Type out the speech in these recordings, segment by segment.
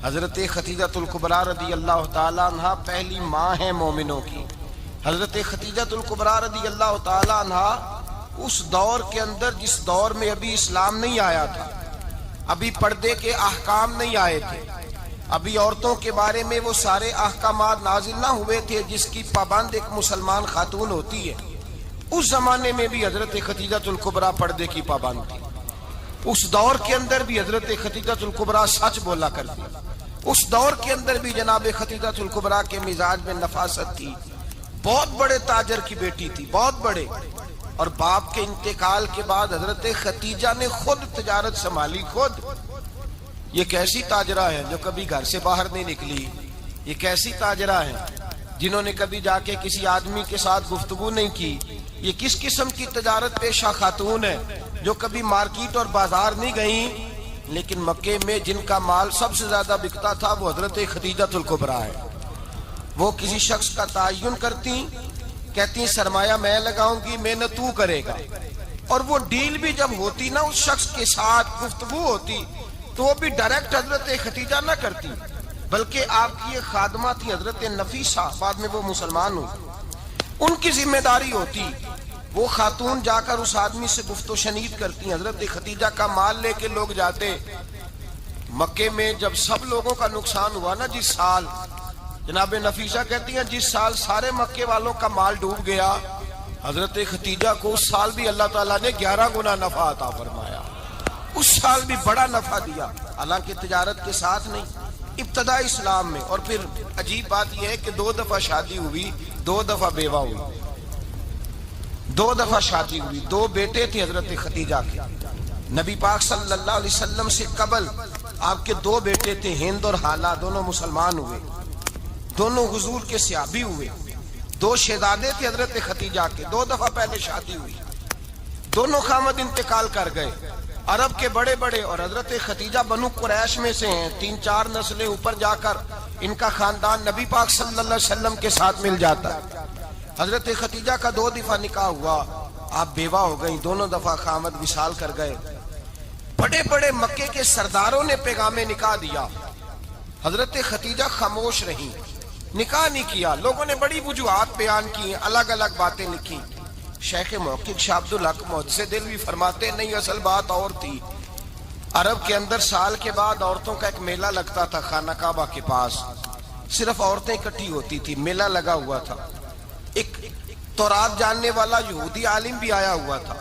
حضرت خدیجۃ الکبریٰ رضی اللہ تعالیٰ عنہ پہلی ماں ہیں مومنوں کی۔ حضرت خدیجۃ الکبریٰ رضی اللہ تعالیٰ عنہ اس دور کے اندر جس دور میں ابھی اسلام نہیں آیا تھا، ابھی پردے کے احکام نہیں آئے تھے، ابھی عورتوں کے بارے میں وہ سارے احکامات نازل نہ ہوئے تھے جس کی پابند ایک مسلمان خاتون ہوتی ہے، اس زمانے میں بھی حضرت خدیجۃ الکبریٰ پردے کی پابند تھی۔ اس دور کے اندر بھی حضرت خدیجۃ الکبریٰ سچ بولا کرتی، اس دور کے اندر بھی جناب خدیجۃ الکبریٰ کے مزاج میں نفاست تھی۔ بہت بڑے تاجر کی بیٹی تھی، بہت بڑے، اور باپ کے انتقال کے بعد حضرت خدیجہ نے خود تجارت سنبھالی، خود۔ یہ کیسی تاجرہ ہے جو کبھی گھر سے باہر نہیں نکلی، یہ کیسی تاجرہ ہے جنہوں نے کبھی جا کے کسی آدمی کے ساتھ گفتگو نہیں کی، یہ کس قسم کی تجارت پیشہ خاتون ہے جو کبھی مارکیٹ اور بازار نہیں گئیں، لیکن مکے میں جن کا مال سب سے زیادہ بکتا تھا وہ حضرت خدیجۃ الکبریٰ ہے۔ وہ کسی شخص کا تعین کرتی، کہتی سرمایہ میں لگاؤں گی، محنت تو کرے گا، اور وہ ڈیل بھی جب ہوتی نا اس شخص کے ساتھ گفتگو ہوتی تو وہ بھی ڈائریکٹ حضرت خدیجہ نہ کرتی، بلکہ آپ کی ایک خادمہ تھی حضرت نفیسہ، بعد میں وہ مسلمان ہوئی، ان کی ذمہ داری ہوتی، وہ خاتون جا کر اس آدمی سے گفت و شنید کرتی۔ حضرت خدیجہ کا مال لے کے لوگ جاتے مکے میں، جب سب لوگوں کا نقصان ہوا نا جس سال، جناب نفیسہ کہتی ہیں جس سال سارے مکے والوں کا مال ڈوب گیا، حضرت خدیجہ کو اس سال بھی اللہ تعالیٰ نے 11 گنا نفع عطا فرمایا، اس سال بھی بڑا نفع دیا، حالانکہ تجارت کے ساتھ نہیں، ابتدا اسلام میں۔ اور پھر عجیب بات یہ ہے کہ 2 دفعہ شادی ہوئی، 2 دفعہ بیوہ ہوئی، 2 دفعہ شادی ہوئی، 2 بیٹے تھے حضرت خدیجہ کے۔ نبی پاک صلی اللہ علیہ وسلم سے قبل آپ کے 2 بیٹے تھے، ہند اور حالہ، دونوں مسلمان ہوئے، دونوں حضور کے صحابی ہوئے۔ 2 شہزادے تھے حضرت خدیجہ کے، 2 دفعہ پہلے شادی ہوئی، دونوں خامد انتقال کر گئے، عرب کے بڑے بڑے، اور حضرت خدیجہ بنو قریش میں سے ہیں، 3-4 نسلیں اوپر جا کر ان کا خاندان نبی پاک صلی اللہ علیہ وسلم کے ساتھ مل جاتا ہے۔ حضرت خدیجہ کا 2 دفعہ نکاح ہوا، آپ بیوہ ہو گئیں، دونوں دفعہ خامد وصال کر گئے۔ بڑے بڑے مکے کے سرداروں نے پیغام نکاح دیا، حضرت خدیجہ خاموش رہی، نکاح نہیں کیا۔ لوگوں نے بڑی وجوہات بیان کی، الگ الگ باتیں لکھی۔ شیخ محقق شاہ عبدالحق محدث دہلوی فرماتے نہیں، اصل بات اور تھی۔ عرب کے اندر سال کے بعد عورتوں کا ایک میلہ لگتا تھا خانہ کعبہ کے پاس، صرف عورتیں اکٹھی ہوتی تھی، میلہ لگا ہوا تھا۔ ایک تورات جاننے والا یہودی عالم بھی آیا ہوا تھا،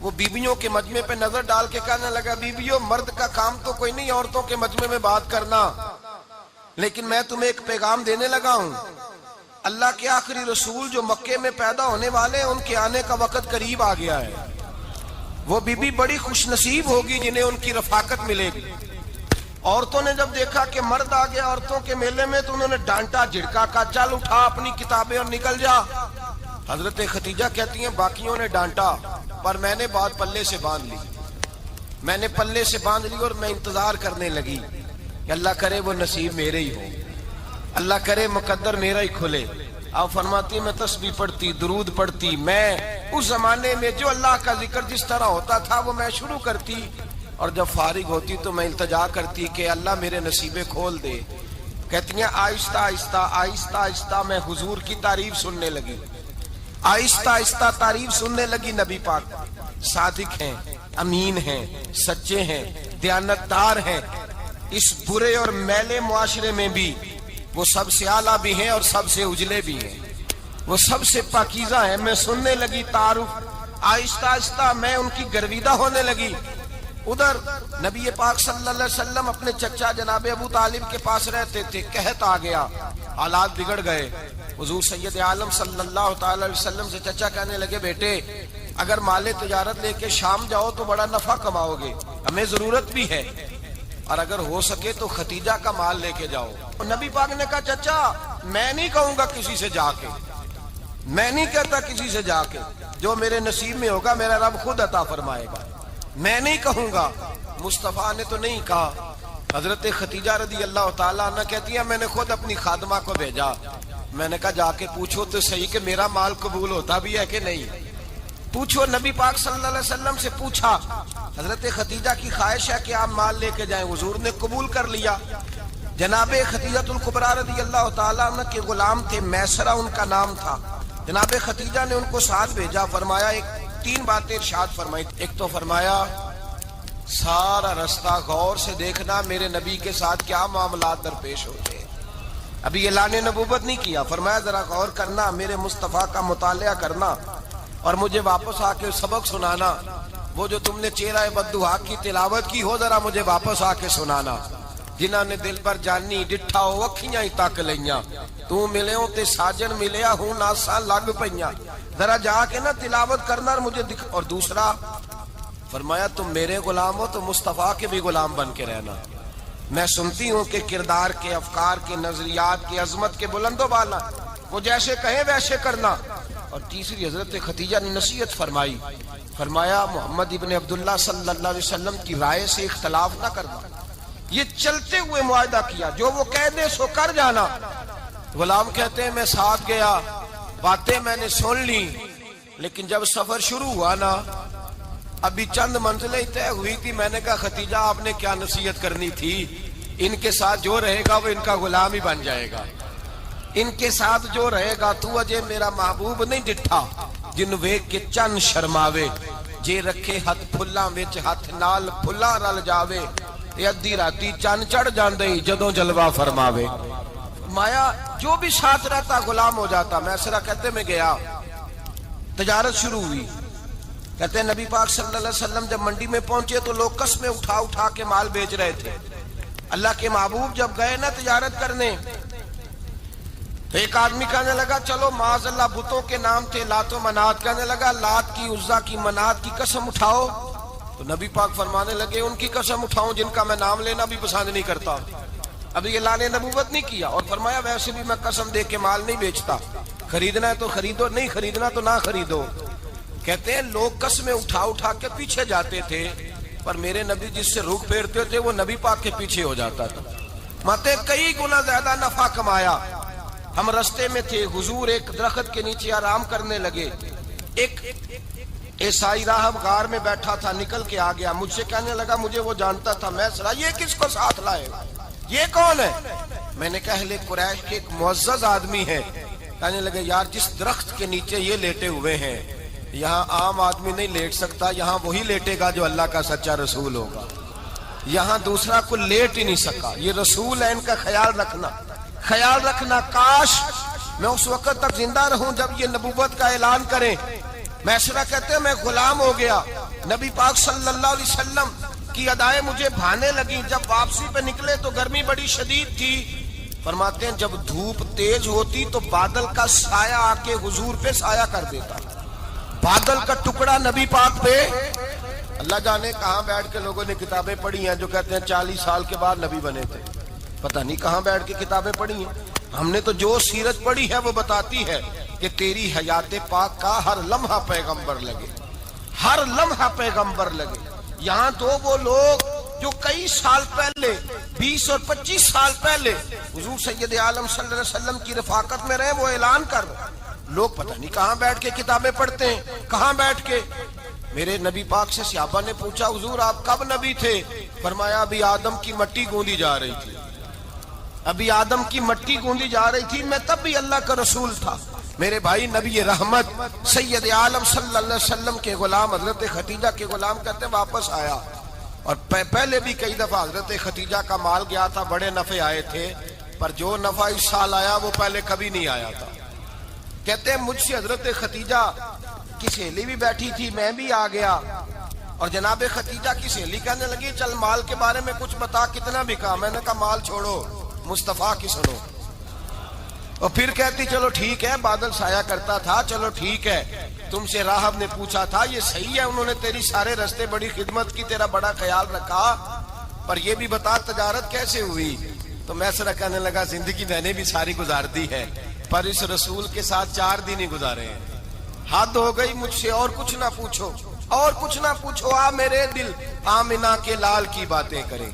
وہ بیویوں کے مجمع پہ نظر ڈال کے کہنے لگا، بیویوں مرد کا کام تو کوئی نہیں عورتوں کے مجمع میں بات کرنا، لیکن میں تمہیں ایک پیغام دینے لگا ہوں، اللہ کے آخری رسول جو مکے میں پیدا ہونے والے ہیں ان کے آنے کا وقت قریب آ گیا ہے۔ وہ بیوی بڑی خوش نصیب ہوگی جنہیں ان کی رفاقت ملے گی۔ عورتوں نے جب دیکھا کہ مرد آ گیا عورتوں کے میلے میں تو انہوں نے ڈانٹا، جھڑکا، کہا چل اٹھا اپنی کتابیں اور نکل جا۔ حضرت خدیجہ کہتی ہیں باقیوں نے ڈانٹا پر میں نے بات پلے سے باندھ لی، میں نے پلے سے باندھ لی اور میں انتظار کرنے لگی کہ اللہ کرے وہ نصیب میرے ہی ہو، اللہ کرے مقدر میرا ہی کھلے۔ آپ فرماتی میں تسبیح پڑھتی، درود پڑھتی، میں اس زمانے میں جو اللہ کا ذکر جس طرح ہوتا تھا وہ میں شروع کرتی، اور جب فارغ ہوتی تو میں التجا کرتی کہ اللہ میرے نصیبے کھول دے۔ کہتی ہیں آہستہ آہستہ آہستہ آہستہ میں حضور کی تعریف سننے لگی، آہستہ آہستہ تعریف سننے لگی۔ نبی پاک صادق ہیں، امین ہیں، سچے ہیں، دیانتدار ہیں، اس برے اور میلے معاشرے میں بھی وہ سب سے اعلیٰ بھی ہیں اور سب سے اجلے بھی ہیں، وہ سب سے پاکیزہ ہیں۔ میں سننے لگی تعارف، آہستہ آہستہ میں ان کی گرویدہ ہونے لگی۔ ادھر نبی پاک صلی اللہ علیہ وسلم اپنے چچا جناب ابو طالب کے پاس رہتے تھے، قحط آ گیا، حالات بگڑ گئے۔ حضور سید عالم صلی اللہ تعالی علیہ وسلم سے چچا کہنے لگے بیٹے اگر مال تجارت لے کے شام جاؤ تو بڑا نفع کماؤ گے، ہمیں ضرورت بھی ہے، اور اگر ہو سکے تو خدیجہ کا مال لے کے جاؤ۔ اور نبی پاک نے کہا چچا میں نہیں کہوں گا کسی سے جا کے، میں نہیں کہتا کسی سے جا کے، جو میرے نصیب میں ہوگا میرا رب خود عطا فرمائے گا، میں نہیں کہوں گا۔ مصطفیٰ نے تو نہیں کہا۔ حضرت خدیجہ رضی اللہ تعالیٰ عنہ کہتی ہے میں نے خود اپنی خادمہ کو بھیجا، میں نے کہا جا کے پوچھو تو صحیح کہ میرا مال قبول ہوتا بھی ہے کہ نہیں۔ پوچھو نبی پاک صلی اللہ علیہ وسلم سے پوچھا حضرت خدیجہ کی خواہش ہے کہ آپ مال لے کے جائیں، حضور نے قبول کر لیا۔ جناب خدیجہ الکبریٰ رضی اللہ تعالیٰ عنہ کے غلام تھے، میسرہ ان کا نام تھا۔ جناب خدیجہ نے ان کو ساتھ بھیجا، فرمایا تین باتیں ارشاد فرمائی۔ ایک تو فرمایا سارا رستہ غور سے دیکھنا میرے نبی کے ساتھ کیا معاملات درپیش ہوتے ہیں۔ ابھی اعلان نبوت نہیں کیا، فرمایا ذرا غور کرنا، میرے مصطفیٰ کا مطالعہ کرنا اور مجھے واپس آ کے سبق سنانا۔ وہ جو تم نے چہرہ بددعا کی تلاوت کی ہو ذرا مجھے واپس آ کے سنانا۔ جنہاں نے دل پر جانی ڈٹھا ہو اکھیاں ہی تک لیاں، تو ملے ہوں تے ساجن ملیا ہوں ناساں لگ پئیاں، ذرا جا کے نا تلاوت کرنا اور مجھے دکھ۔ اور دوسرا فرمایا تم میرے غلام ہو تو مصطفیٰ کے بھی غلام بن کے رہنا، میں سنتی ہوں کہ کردار کے، افکار کے، نظریات کے، عظمت کے بلند و بالا، وہ جیسے کہیں ویسے کرنا۔ اور تیسری حضرت خدیجہ نے نصیحت فرمائی، فرمایا محمد ابن عبداللہ صلی اللہ علیہ وسلم کی رائے سے اختلاف نہ کرنا۔ یہ چلتے ہوئے معاہدہ کیا، جو وہ کہہ دے سو کر جانا۔ غلام کہتے ہیں میں ساتھ گیا، باتیں میں نے سن لی، لیکن جب سفر شروع ہوا نا ابھی چند منزلیں طے ہوئی تھی، میں نے کہا خدیجہ آپ نے کیا نصیحت کرنی تھی، ان کے ساتھ جو رہے گا وہ ان کا غلام ہی بن جائے گا، ان کے ساتھ جو رہے گا تو اجے میرا محبوب نہیں ڈٹھا جن ویکھ کے چن شرماوے، جے رکھے ہاتھ پھلاں وچ ہاتھ نال پھلاں رل جاوے، تے ادھی راتی چن چڑھ جاندے جدوں جلوہ فرماوے۔ مایا جو بھی ساتھ رہتا غلام ہو جاتا۔ میسرہ کہتے میں گیا، تجارت شروع ہوئی۔ کہتے ہیں نبی پاک صلی اللہ علیہ وسلم جب منڈی میں پہنچے تو لوگ قسمیں اٹھا اٹھا کے مال بیچ رہے تھے۔ اللہ کے محبوب جب گئے نا تجارت کرنے تو ایک آدمی کہنے لگا چلو معاذ اللہ بتوں کے نام تھے لات و منات، کہنے لگا لات کی، عزا کی، منات کی قسم اٹھاؤ، تو نبی پاک فرمانے لگے ان کی قسم اٹھاؤں جن کا میں نام لینا بھی پسند نہیں کرتا۔ ابھی اعلان نبوت نہیں کیا، اور فرمایا ویسے بھی میں قسم دے کے مال نہیں بیچتا، خریدنا ہے تو خریدو، نہیں خریدنا تو نہ خریدو۔ کہتے ہیں لوگ قسمیں اٹھا اٹھا کے پیچھے جاتے تھے، پر میرے نبی جس سے رخ پھیرتے تھے وہ نبی پاک کے پیچھے ہو جاتا تھا۔ ماتے کئی گنا زیادہ نفع کمایا۔ ہم رستے میں تھے، حضور ایک درخت کے نیچے آرام کرنے لگے، ایک عیسائی راہب غار میں بیٹھا تھا، نکل کے آ گیا، مجھ سے کہنے لگا مجھے وہ جانتا تھا، میں سنا یہ کس کو ساتھ لائے، یہ کون ہے؟ میں نے کہا اہل قریش کے ایک معزز آدمی ہے۔ کہنے لگے یار جس درخت کے نیچے یہ لیٹے ہوئے ہیں یہاں عام آدمی نہیں لیٹ سکتا، یہاں وہی لیٹے گا جو اللہ کا سچا رسول ہوگا، یہاں دوسرا کوئی لیٹ ہی نہیں سکا، یہ رسول ہے، ان کا خیال رکھنا، خیال رکھنا۔ کاش میں اس وقت تک زندہ رہوں جب یہ نبوت کا اعلان کریں۔ میسرہ کہتے ہیں میں غلام ہو گیا، نبی پاک صلی اللہ علیہ وسلم کی ادائیں مجھے بھانے لگی۔ جب واپسی پہ نکلے تو گرمی بڑی شدید تھی، فرماتے ہیں جب دھوپ تیز ہوتی تو بادل کا سایہ آ کے حضور پہ سایہ کر دیتا، بادل کا ٹکڑا نبی پاک پہ۔ اللہ جانے کہاں بیٹھ کے لوگوں نے کتابیں پڑھی ہیں جو کہتے ہیں 40 سال کے بعد نبی بنے تھے، پتہ نہیں کہاں بیٹھ کے کتابیں پڑھی ہیں۔ ہم نے تو جو سیرت پڑھی ہے وہ بتاتی ہے کہ تیری حیات پاک کا ہر لمحہ پیغمبر لگے، ہر لمحہ پیغمبر لگے۔ یہاں تو وہ لوگ جو کئی سال پہلے 20 اور 25 سال پہلے حضور سید عالم صلی اللہ علیہ وسلم کی رفاقت میں رہے وہ اعلان کر رہے، لوگ پتہ نہیں کہاں بیٹھ کے کتابیں پڑھتے ہیں، کہاں بیٹھ کے۔ میرے نبی پاک سے صحابہ نے پوچھا حضور آپ کب نبی تھے؟ فرمایا ابھی آدم کی مٹی گوندی جا رہی تھی، ابھی آدم کی مٹی گوندی جا رہی تھی، میں تب بھی اللہ کا رسول تھا۔ میرے بھائی نبی رحمت سید عالم صلی اللہ علیہ وسلم کے غلام حضرت خدیجہ کے غلام کہتے ہیں واپس آیا، اور پہلے بھی کئی دفعہ حضرت خدیجہ کا مال گیا تھا، بڑے نفع آئے تھے، پر جو نفع اس سال آیا وہ پہلے کبھی نہیں آیا تھا۔ کہتے ہیں مجھ سے حضرت خدیجہ کی سہیلی بھی بیٹھی تھی، میں بھی آ گیا، اور جناب خدیجہ کی سہیلی کہنے لگی چل مال کے بارے میں کچھ بتا کتنا بکا؟ میں نے کہا مال چھوڑو مصطفیٰ کی سنو، اور پھر کہتی چلو ٹھیک ہے، بادل سایہ کرتا تھا، چلو ٹھیک ہے، تم سے راہب نے پوچھا تھا یہ صحیح ہے، انہوں نے تیری سارے رستے بڑی خدمت کی، تیرا بڑا خیال رکھا، پر یہ بھی بتا تجارت کیسے ہوئی؟ تو میسرہ کہنے لگا زندگی میں نے بھی ساری گزار دی ہے، پر اس رسول کے ساتھ 4 دن ہی گزارے ہیں، حد ہو گئی مجھ سے، اور کچھ نہ پوچھو، اور کچھ نہ پوچھو، آ میرے دل آمنہ کے لال کی باتیں کریں،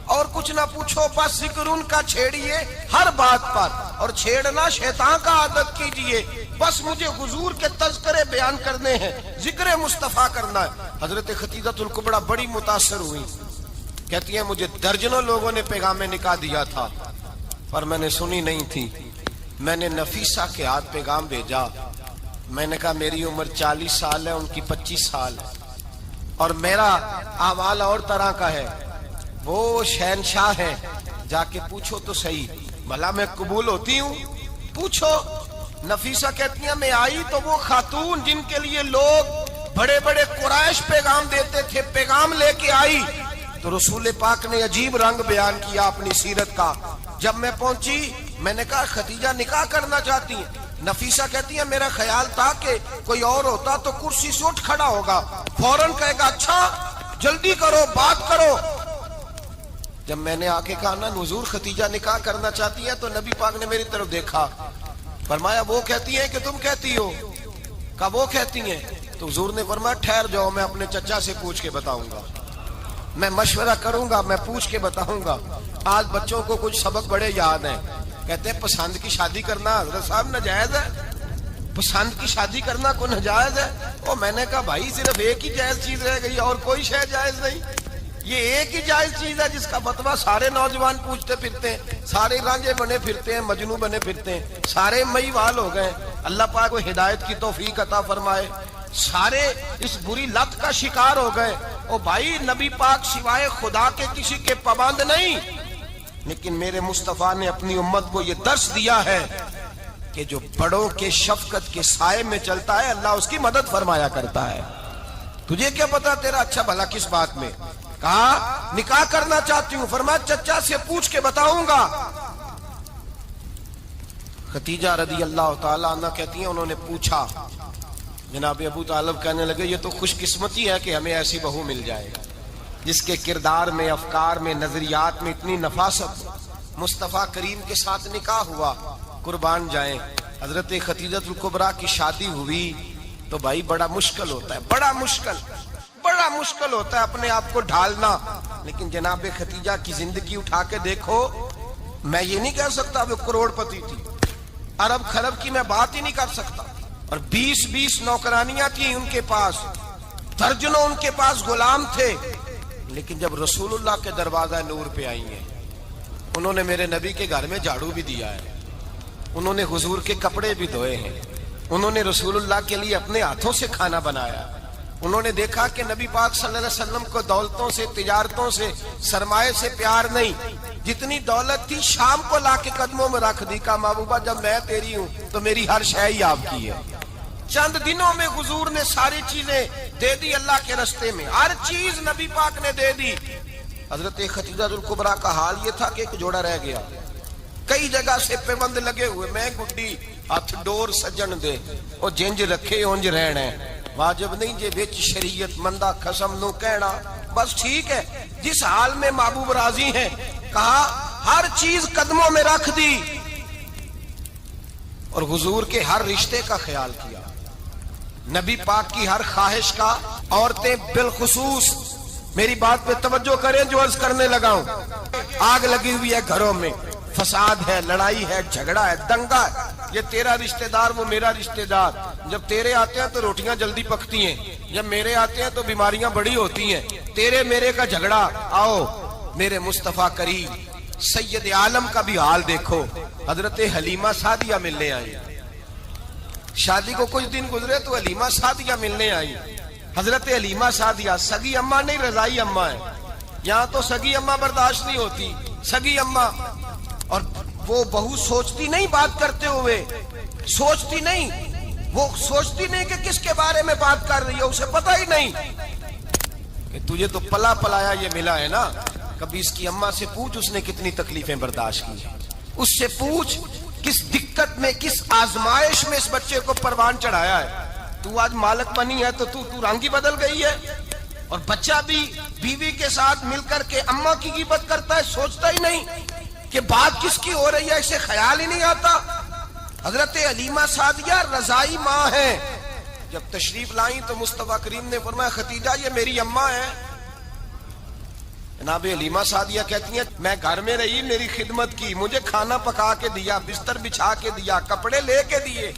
اور کچھ نہ پوچھو، بس ذکر ان کا چھیڑیے ہر بات پر، اور چھیڑنا شیطان کا عادت کیجئے، بس مجھے حضور کے تذکرے بیان کرنے ہیں، ذکر مصطفیٰ کرنا ہے۔ حضرت خدیجہ الکبریٰ بڑی متاثر ہوئی، کہتی ہیں مجھے درجنوں لوگوں نے پیغام نکاح دیا تھا پر میں نے سنی نہیں تھی، میں نے نفیسہ کے ہاتھ پیغام بھیجا، میں نے کہا میری عمر 40 سال ہے، ان کی 25 سال ہے، اور میرا اعمال اور طرح کا ہے، وہ شہنشاہ ہے، جا کے پوچھو تو صحیح بھلا میں قبول ہوتی ہوں، پوچھو۔ نفیسہ کہتی ہیں میں آئی تو وہ خاتون جن کے لیے لوگ بڑے بڑے قریش پیغام دیتے تھے، پیغام لے کے آئی، تو رسول پاک نے عجیب رنگ بیان کیا اپنی سیرت کا۔ جب میں پہنچی میں نے کہا خدیجہ نکاح کرنا چاہتی ہیں؟ نفیسہ کہتی ہے میرا خیال تھا کہ کوئی اور ہوتا تو کرسی سے اٹھ کھڑا ہوگا، فوراً کہے گا اچھا جلدی کرو بات کرو۔ جب میں نے آ کے کہا نا حضور خدیجہ نکاح کرنا چاہتی ہے، تو نبی پاک نے میری طرف دیکھا، فرمایا وہ کہتی ہیں کہ تم کہتی ہو؟ کہا وہ کہتی ہیں۔ تو حضور نے فرمایا ٹھہر جاؤ، میں اپنے چچا سے پوچھ کے بتاؤں گا، میں مشورہ کروں گا، میں پوچھ کے بتاؤں گا۔ آج بچوں کو کچھ سبق بڑے یاد ہیں، کہتے ہیں پسند کی شادی کرنا حضرت صاحب ناجائز ہے، پسند کی شادی کرنا کوئی ناجائز ہے؟ اور میں نے کہا بھائی صرف ایک ہی جائز چیز رہ گئی اور کوئی شے جائز نہیں، یہ ایک ہی جائز چیز ہے جس کا فتویٰ سارے نوجوان پوچھتے پھرتے ہیں، سارے رانجے بنے پھرتے ہیں، مجنوں بنے پھرتے ہیں، سارے مئی وال ہو گئے۔ اللہ پاک کو ہدایت کی توفیق عطا فرمائے، سارے اس بری لت کا شکار ہو گئے۔ او بھائی نبی پاک سوائے خدا کے کسی کے پابند نہیں، لیکن میرے مصطفیٰ نے اپنی امت کو یہ درس دیا ہے کہ جو بڑوں کے شفقت کے سائے میں چلتا ہے اللہ اس کی مدد فرمایا کرتا ہے۔ تجھے کیا پتا تیرا اچھا بھلا کس بات میں؟ کہا نکاح کرنا چاہتی ہوں، فرمایا چچا سے پوچھ کے بتاؤں گا۔ خدیجہ رضی اللہ تعالیٰ عنہ کہتی ہیں انہوں نے پوچھا، جناب ابو طالب کہنے لگے یہ تو خوش قسمتی ہے کہ ہمیں ایسی بہو مل جائے جس کے کردار میں، افکار میں، نظریات میں اتنی نفاست ہو۔ مصطفیٰ کریم کے ساتھ نکاح ہوا، قربان جائیں۔ حضرت خدیجہ الکبریٰ کی شادی ہوئی تو بھائی بڑا مشکل ہوتا ہے، بڑا مشکل ہوتا ہے اپنے آپ کو ڈھالنا، لیکن جناب خدیجہ کی زندگی اٹھا کے دیکھو، میں یہ نہیں کہہ سکتا وہ کروڑ پتی تھی، ارب خرب کی میں بات ہی نہیں کر سکتا، اور 20 نوکرانیاں تھیں ان کے پاس، درجنوں ان کے پاس غلام تھے، لیکن جب رسول اللہ کے دروازہ نور پہ آئی ہیں، انہوں نے میرے نبی کے گھر میں جھاڑو بھی دیا ہے، انہوں نے حضور کے کپڑے بھی دھوئے ہیں، انہوں نے رسول اللہ کے لیے اپنے ہاتھوں سے کھانا بنایا، انہوں نے دیکھا کہ نبی پاک صلی اللہ علیہ وسلم کو دولتوں سے، تجارتوں سے، سرمایہ سے پیار نہیں، جتنی دولت تھی شام کو لا کے قدموں میں رکھ دی، کہا محبوبہ جب میں تیری ہوں تو میری ہر شے ہی آپ کی ہے۔ چند دنوں میں حضور نے ساری چیزیں دے دی اللہ کے رستے میں، ہر چیز نبی پاک نے دے دی۔ حضرت خدیجہ الکبریٰ کا حال یہ تھا کہ ایک جوڑا رہ گیا، کئی جگہ سے پیوند لگے ہوئے، میں گڈی ہاتھ ڈور سجن دے او جنج رکھے اونج رہنا، واجب نہیں جے وچ شریعت مندہ قسم نو کہنا، بس ٹھیک ہے جس حال میں محبوب راضی ہیں، کہا ہر چیز قدموں میں رکھ دی، اور حضور کے ہر رشتے کا خیال کیا، نبی پاک کی ہر خواہش کا۔ عورتیں بالخصوص میری بات پہ توجہ کریں جو عرض کرنے لگا ہوں، آگ لگی ہوئی ہے گھروں میں، فساد ہے، لڑائی ہے، جھگڑا ہے، دنگا ہے، یہ تیرا رشتہ دار وہ میرا رشتہ دار، جب تیرے آتے ہیں تو روٹیاں جلدی پکتی ہیں، جب میرے آتے ہیں تو بیماریاں بڑی ہوتی ہیں، تیرے میرے کا جھگڑا۔ آؤ میرے مصطفیٰ کریم سید عالم کا بھی حال دیکھو، حضرت حلیمہ سعدیہ ملنے آئی، شادی کو کچھ دن گزرے تو حلیمہ سعدیہ ملنے آئی۔ حضرت حلیمہ سعدیہ سگی اماں نہیں رضائی اماں ہے، یہاں تو سگی اماں برداشت نہیں ہوتی، سگی اماں، اور وہ بہو سوچتی نہیں بات کرتے ہوئے، سوچتی نہیں، وہ سوچتی نہیں کہ کس کے بارے میں بات کر رہی ہے، اسے پتہ ہی نہیں کہ تجھے تو پلا پلایا یہ ملا ہے نا، کبھی اس کی اماں سے پوچھ اس نے کتنی تکلیفیں برداشت کی، اس سے پوچھ کس دقت میں، کس آزمائش میں اس بچے کو پروان چڑھایا ہے۔ تو آج مالک بنی ہے تو رنگ ہی بدل گئی ہے، اور بچہ بھی بیوی کے ساتھ مل کر کے اماں کی غیبت کرتا ہے، سوچتا ہی نہیں کہ بات کس کی ہو رہی ہے، اسے خیال ہی نہیں آتا۔ حضرت حلیمہ سعدیہ رضائی ماں ہے، جب تشریف لائیں تو مصطفیٰ کریم نے فرمایا خدیجہ یہ میری اماں ہے، جناب حلیمہ سعدیہ کہتی ہیں میں گھر میں رہی، میری خدمت کی، مجھے کھانا پکا کے دیا، بستر بچھا کے دیا، کپڑے لے کے دیے،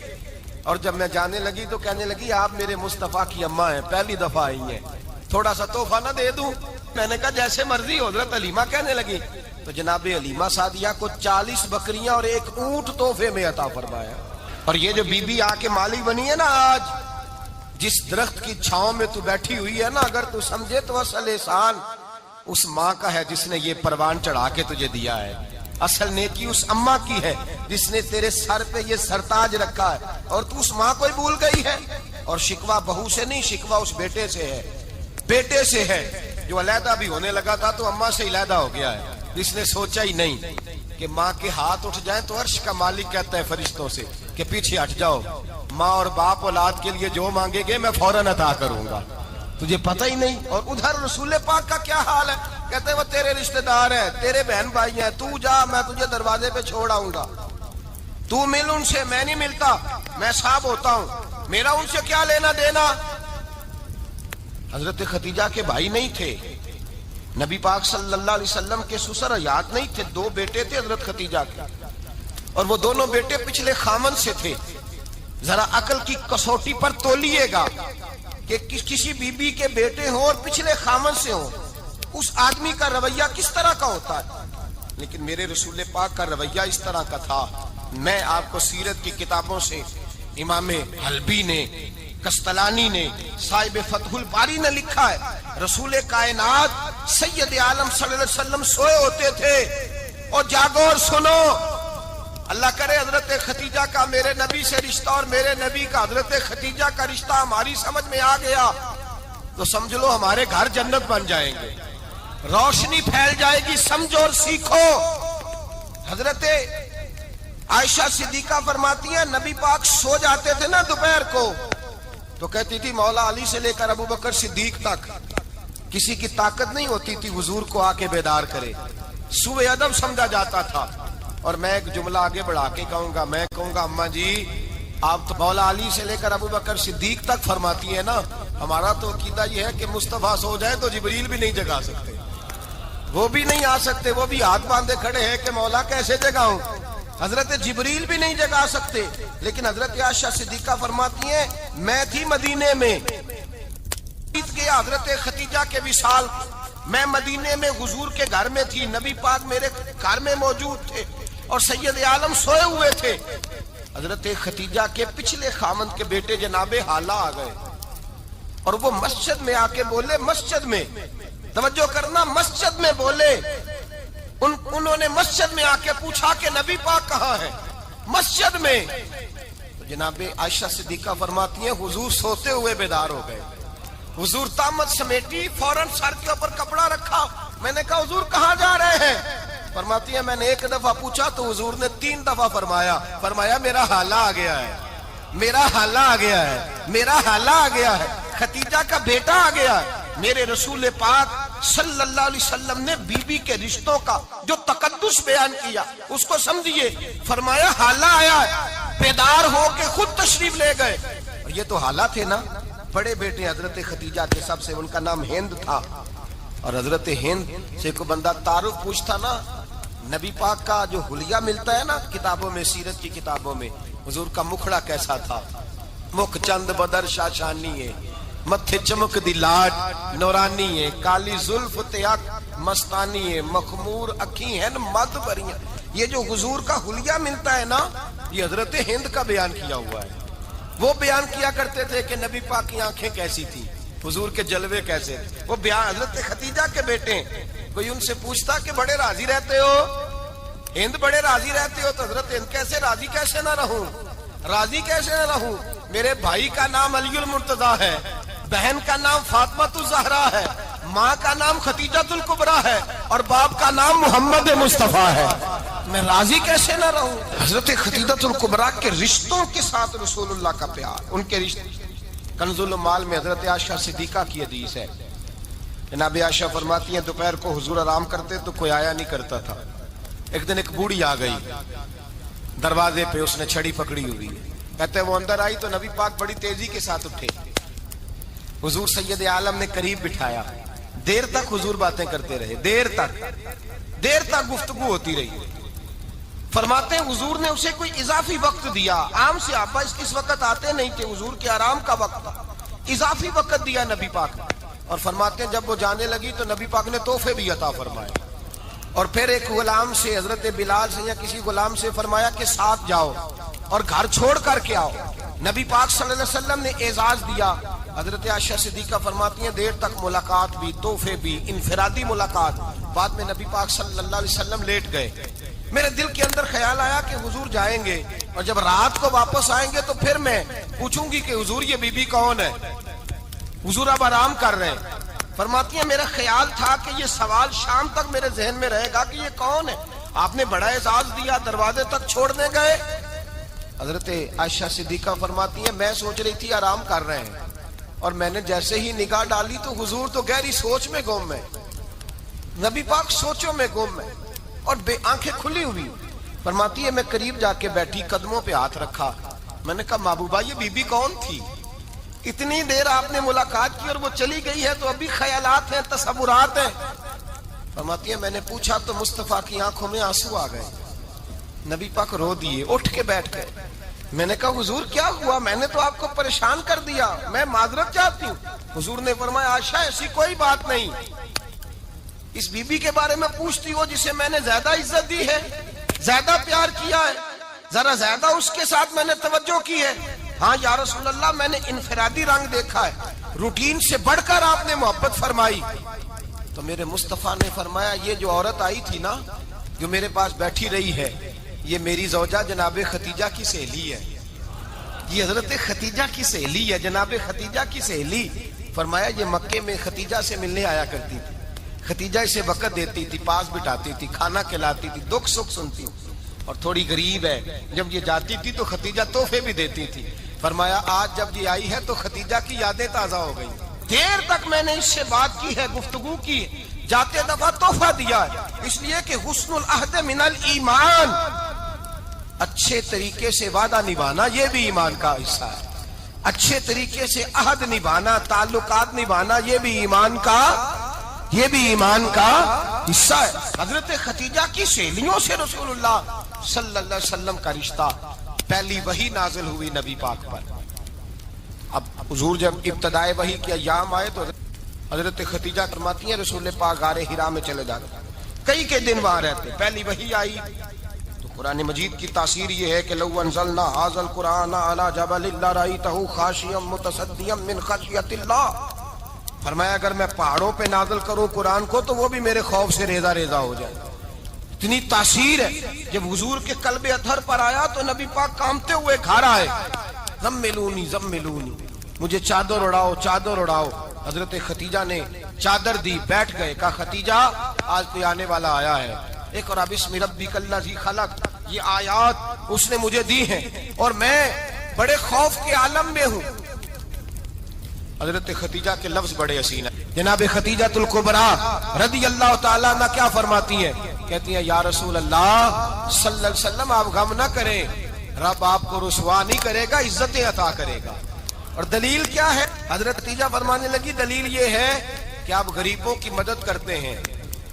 اور جب میں جانے لگی تو کہنے لگی آپ میرے مصطفیٰ کی اماں ہیں، پہلی دفعہ آئی ہیں، تھوڑا سا تحفہ نہ دے دوں؟ میں نے کہا جیسے مرضی۔ حضرت حلیمہ کہنے لگی تو جناب حلیمہ سعدیہ کو 40 بکریاں اور 1 اونٹ تحفے میں عطا فرمایا۔ اور یہ جو بی بی آ کے مالی بنی ہے نا آج، جس درخت کی چھاؤں میں تو بیٹھی ہوئی ہے نا، اگر تو سمجھے تو اصل احسان اس ماں کا ہے جس نے یہ پروان چڑھا کے تجھے دیا ہے، اصل نیکی اس اماں کی ہے جس نے تیرے سر پہ یہ سرتاج رکھا ہے، اور تو اس ماں کو ہی بھول گئی ہے۔ اور شکوہ بہو سے نہیں، شکوہ اس بیٹے سے ہے، بیٹے سے ہے جو علیحدہ بھی ہونے لگا تھا تو اماں سے علیحدہ ہو گیا ہے، جس نے سوچا ہی نہیں کہ ماں کے ہاتھ اٹھ جائیں تو عرش کا مالک کہتا ہے فرشتوں سے کہ پیچھے ہٹ جاؤ، ماں اور باپ اولاد کے لیے جو مانگے گے میں فوراً عطا کروں گا، تجھے پتہ ہی نہیں۔ اور ادھر رسول پاک کا کیا حال ہے؟ کہتے ہیں وہ تیرے رشتہ دار ہیں، تیرے بہن بھائی ہیں، تو جا، میں تجھے دروازے پہ چھوڑ آؤں گا، تو مل ان سے، میں نہیں ملتا، میں صاحب ہوتا ہوں، میرا ان سے کیا لینا دینا۔ حضرت خدیجہ کے بھائی نہیں تھے، نبی پاک صلی اللہ علیہ وسلم کے سسر حیات نہیں تھے، 2 بیٹے تھے حضرت خدیجہ کے، اور وہ دونوں بیٹے پچھلے خامن سے تھے۔ ذرا عقل کی کسوٹی پر تولیے گا کہ کسی بی بی کے بیٹے ہوں اور پچھلے خامن سے ہوں، اس آدمی کا رویہ کس طرح کا ہوتا ہے۔ لیکن میرے رسول پاک کا رویہ اس طرح کا تھا۔ میں آپ کو سیرت کی کتابوں سے امام حلبی نے، کستلانی نے، صاحب فتح الباری نے لکھا ہے، رسول کائنات سید عالم صلی اللہ علیہ وسلم سوئے ہوتے تھے، اور جاگو اور سنو، اللہ کرے حضرت خدیجہ کا میرے نبی سے رشتہ اور میرے نبی کا حضرت خدیجہ کا رشتہ ہماری سمجھ میں آ گیا تو سمجھ لو ہمارے گھر جنت بن جائیں گے، روشنی پھیل جائے گی، سمجھو اور سیکھو۔ حضرت عائشہ صدیقہ فرماتی ہیں نبی پاک سو جاتے تھے نا دوپہر کو تو کہتی تھی مولا علی سے لے کر ابو بکر صدیق تک کسی کی طاقت نہیں ہوتی تھی حضور کو آ کے بیدار کرے، سوء ادب سمجھا جاتا تھا۔ اور میں ایک جملہ آگے بڑھا کے کہوں گا، میں کہوں گا اماں جی آپ تو مولا علی سے لے کر ابو بکر صدیق تک فرماتی ہیں نا، ہمارا تو عقیدہ یہ ہے کہ مصطفیٰ سو جائے تو جبریل بھی نہیں جگا سکتے، وہ بھی نہیں آ سکتے، وہ بھی ہاتھ باندھے کھڑے ہیں کہ مولا کیسے جگاؤں، حضرت جبریل بھی نہیں جگا سکتے۔ لیکن حضرت عائشہ صدیقہ فرماتی ہیں میں تھی مدینے میں، گیا حضرت خدیجہ کے وصال، میں مدینے میں حضور کے گھر میں تھی، نبی پاک میرے گھر میں موجود تھے اور سید عالم سوئے ہوئے تھے۔ حضرت خدیجہ کے پچھلے خامند کے بیٹے جناب حالہ آ گئے اور وہ مسجد میں آ کے بولے، مسجد میں توجہ کرنا، مسجد میں بولے، انہوں نے مسجد میں آ کے پوچھا کہ نبی پاک کہاں ہے، مسجد میں۔ جناب عائشہ صدیقہ فرماتی ہیں حضور سوتے ہوئے بیدار ہو گئے، حضور طامت سمیٹی، فوراً سر کے اوپر کپڑا رکھا، میں نے کہا حضور کہاں جا رہے ہیں؟ فرماتی ہیں میں نے 1 دفعہ پوچھا تو حضور نے 3 دفعہ فرمایا میرا حالہ آ گیا ہے، میرا حالہ آ گیا ہے، میرا حالہ آ گیا ہے، خدیجہ کا بیٹا آ گیا ہے۔ میرے رسول پاک صلی اللہ علیہ وسلم نے بی بی کے رشتوں کا جو تقدس بیان کیا اس کو سمجھیے، فرمایا حالہ آیا ہے، بیدار ہو کے خود تشریف لے گئے۔ اور یہ تو حالہ تھے نا، بڑے بیٹے حضرت خدیجہ کے سب سے، ان کا نام ہند تھا، اور حضرت ہند سے کوئی بندہ تعارف پوچھتا نا، نبی پاک کا جو حلیہ ملتا ہے نا کتابوں میں، سیرت کی کتابوں میں، حضور کا مکھڑا کیسا تھا، مکھ چند بدر شاشانی ہے، متھے چمک دی لاٹ نورانی ہے، کالی زلف تیاک مستانی ہے، مخمور اکھی ہیں مد بریاں۔ یہ جو حضور کا حلیہ ملتا ہے نا یہ حضرت ہند کا بیان کیا ہوا ہے۔ وہ بیان کیا کرتے تھے کہ نبی پاک کی آنکھیں کیسی تھی، حضور کے جلوے کیسے، وہ بیان حضرت خدیجہ کے بیٹے ہیں۔ کوئی ان سے پوچھتا کہ بڑے راضی رہتے ہو، ہند بڑے راضی رہتے ہو، تو حضرت ہند کیسے راضی کیسے نہ رہوں، راضی کیسے نہ رہوں، میرے بھائی کا نام علی المرتضیٰ ہے، بہن کا نام فاطمہ الزہرا ہے، ماں کا نام خدیجۃ الکبریٰ ہے، اور باپ کا نام محمد مصطفیٰ ہے، میں راضی کیسے نہ رہوں۔ حضرت خدیجۃ الکبریٰ کے رشتوں کے ساتھ رسول اللہ کا پیار، ان کے رشتے۔ کنز المال میں حضرت عائشہ صدیقہ کی حدیث ہے، جناب عائشہ فرماتی ہیں دوپہر کو حضور آرام کرتے تو کوئی آیا نہیں کرتا تھا، ایک دن ایک بوڑھی آ گئی دروازے پہ، اس نے چھڑی پکڑی ہوئی ہے، کہتے ہیں وہ اندر آئی تو نبی پاک بڑی تیزی کے ساتھ اٹھے، حضور سید عالم نے قریب بٹھایا، دیر تک حضور باتیں کرتے رہے، دیر تک گفتگو ہوتی رہی۔ فرماتے ہیں حضور نے اسے کوئی اضافی وقت دیا، عام صحابہ اس وقت آتے نہیں تھے، حضور کے آرام کا وقت تھا، اضافی وقت دیا نبی پاک نے۔ اور فرماتے ہیں جب وہ جانے لگی تو نبی پاک نے تحفے بھی عطا فرمائے، اور پھر ایک غلام سے، حضرت بلال سے یا کسی غلام سے فرمایا کہ ساتھ جاؤ اور گھر چھوڑ کر کے آؤ۔ نبی پاک صلی اللہ علیہ وسلم نے اعزاز دیا۔ حضرت عائشہ صدیقہ فرماتی ہیں دیر تک ملاقات بھی، تحفے بھی، انفرادی ملاقات۔ بعد میں نبی پاک صلی اللہ علیہ وسلم لیٹ گئے۔ میرے دل کے اندر خیال آیا کہ حضور جائیں گے اور جب رات کو واپس آئیں گے تو پھر میں پوچھوں گی کہ حضور یہ بی بی کون ہے؟ حضور اب آرام کر رہے ہیں۔ فرماتی ہیں میرا خیال تھا کہ یہ سوال شام تک میرے ذہن میں رہے گا کہ یہ کون ہے، آپ نے بڑا اعزاز دیا، دروازے تک چھوڑنے گئے۔ حضرت عائشہ صدیقہ فرماتی ہیں میں سوچ رہی تھی آرام کر رہے ہیں، اور میں نے جیسے ہی نگاہ ڈالی تو حضور تو گہری سوچ میں گم ہے، نبی پاک سوچوں میں گم ہے اور بے آنکھیں کھلی ہوئی۔ فرماتی ہے میں قریب جا کے بیٹھی، قدموں پہ ہاتھ رکھا، میں نے کہا محبوبہ یہ بی بی کون تھی؟ اتنی دیر آپ نے ملاقات کی اور وہ چلی گئی ہے تو ابھی خیالات ہیں، تصورات ہیں۔ فرماتی ہے میں نے پوچھا تو مصطفیٰ کی آنکھوں میں آنسو آ گئے، نبی پاک رو دیے، اٹھ کے بیٹھ گئے۔ میں نے کہا حضور کیا ہوا؟ میں نے تو آپ کو پریشان کر دیا، میں معذرت چاہتی ہوں۔ حضور نے فرمایا عائشہ ایسی کوئی بات نہیں، اس بی بی کے بارے میں پوچھتی ہو جسے میں نے زیادہ عزت دی ہے، زیادہ پیار کیا ہے، ذرا زیادہ اس کے ساتھ میں نے توجہ کی ہے۔ ہاں یا رسول اللہ میں نے انفرادی رنگ دیکھا ہے، روٹین سے بڑھ کر آپ نے محبت فرمائی۔ تو میرے مصطفیٰ نے فرمایا یہ جو عورت آئی تھی نا، جو میرے پاس بیٹھی رہی ہے، یہ میری زوجہ جناب ختیجہ کی سہیلی ہے، یہ حضرت ختیجہ کی سہیلی ہے، جناب ختیجہ کی سہیلی۔ فرمایا یہ مکے میں ختیجہ سے ملنے آیا کرتی تھی، ختیجہ اسے وقت دیتی تھی، پاس بٹھاتی تھی، کھانا کھلاتی تھی، دکھ سکھ سنتی تھی، اور تھوڑی غریب ہے، جب یہ جاتی تھی تو ختیجہ تحفے بھی دیتی تھی۔ فرمایا آج جب یہ آئی ہے تو ختیجہ کی یادیں تازہ ہو گئی، دیر تک میں نے اس سے بات کی ہے، گفتگو کی، جاتے دفعہ تحفہ دیا ہے، اس لیے کہ حسن العہد من الایمان، اچھے طریقے سے وعدہ نبھانا یہ بھی ایمان کا حصہ ہے، اچھے طریقے سے عہد نبھانا، تعلقات نبھانا یہ بھی ایمان کا حصہ ہے۔ حضرت ختیجہ کی سہیلیوں سے رسول اللہ صلی اللہ علیہ وسلم کا رشتہ، پہلی وحی نازل ہوئی نبی پاک پر۔ اب حضور جب ابتدائے وحی کے ایام آئے تو حضرت ختیجہ فرماتی ہیں رسول پاک غار حرا میں چلے جاتے، کئی کے دن وہاں رہتے، پہلی وحی آئی تو قرآن مجید کی تاثیر یہ ہے کہ لو انزلنا ھذا القرآن علی جبل لرأیتہ خاشعا متصدعا من خشیۃ اللہ، فرمایا اگر میں پہاڑوں پہ نازل کروں قرآن کو تو وہ بھی میرے خوف سے ریزہ ریزہ ہو جائے، اتنی تاثیر ہے۔ جب حضور کے قلب اطہر پر آیا تو نبی پاک کانپتے ہوئے گھر آئے، زملونی زملونی، مجھے چادر اڑاؤ چادر اڑاؤ۔ حضرت ختیجہ نے چادر دی، بیٹھ گئے، کہا ختیجہ آج کوئی آنے والا آیا ہے، اقرأ بسم ربک الذی خلق، یہ آیات اس نے مجھے دی ہیں اور میں بڑے خوف کے عالم میں ہوں۔ حضرت ختیجہ کے لفظ بڑے حسین ہیں، جناب ختیجہ الکبریٰ رضی اللہ تعالیٰ عنہ کیا فرماتی ہیں؟ کہتی ہیں یا رسول اللہ صلی اللہ علیہ وسلم آپ غم نہ کریں، رب آپ کو رسوا نہیں کرے گا، عزتیں عطا کرے گا۔ اور دلیل کیا ہے؟ حضرت ختیجہ فرمانے لگی دلیل یہ ہے کہ آپ غریبوں کی مدد کرتے ہیں،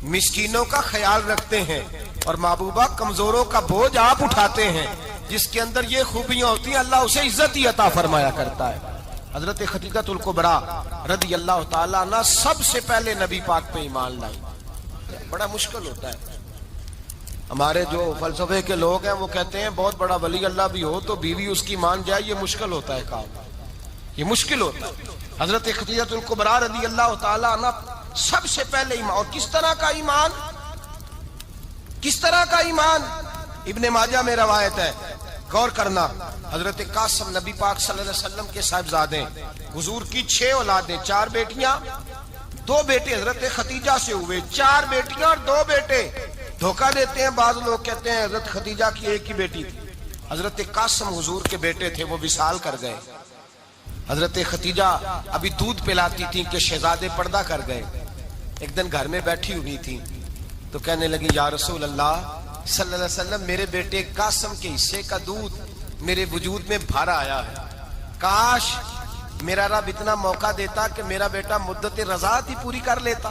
مسکینوں کا خیال رکھتے ہیں، اور محبوبہ کمزوروں کا بوجھ آپ اٹھاتے ہیں، جس کے اندر یہ خوبیاں ہوتی ہیں اللہ اسے عزت ہی عطا فرمایا کرتا ہے۔ حضرت ختیجہ الکبریٰ رضی اللہ تعالیٰ عنہ سب سے پہلے نبی پاک پہ ایمان لائی۔ بڑا مشکل ہوتا ہے، ہمارے جو فلسفے کے لوگ ہیں وہ کہتے ہیں بہت بڑا ولی اللہ بھی ہو تو بیوی اس کی مان جائے، یہ مشکل ہوتا ہے کام، یہ مشکل ہوتا ہے۔ حضرت ختیجہ الکبریٰ رضی اللہ تعالیٰ عنہ سب سے پہلے ایمان، اور کس طرح کا ایمان؟ کس طرح کا ایمان؟ ابن ماجہ میں روایت ہے، غور کرنا، حضرت قاسم نبی پاک صلی اللہ علیہ وسلم کے صاحبزادے، حضور کی 6 اولادیں، 4 بیٹیاں 2 بیٹے حضرت ختیجہ سے ہوئے، 4 بیٹیاں اور 2 بیٹے۔ دھوکہ دیتے ہیں بعض لوگ، کہتے ہیں حضرت ختیجہ کی ایک ہی بیٹی تھی، حضرت قاسم حضور کے بیٹے تھے، وہ وصال کر گئے۔ حضرت ختیجہ ابھی دودھ پلاتی تھی کہ شہزادے پردہ کر گئے۔ ایک دن گھر میں بیٹھی ہوئی تھی تو کہنے لگی یا رسول اللہ صلی اللہ علیہ وسلم میرے بیٹے قاسم کے حصے کا دودھ میرے وجود میں بھر آیا ہے، کاش میرا رب اتنا موقع دیتا کہ میرا بیٹا مدت رضاعت ہی پوری کر لیتا،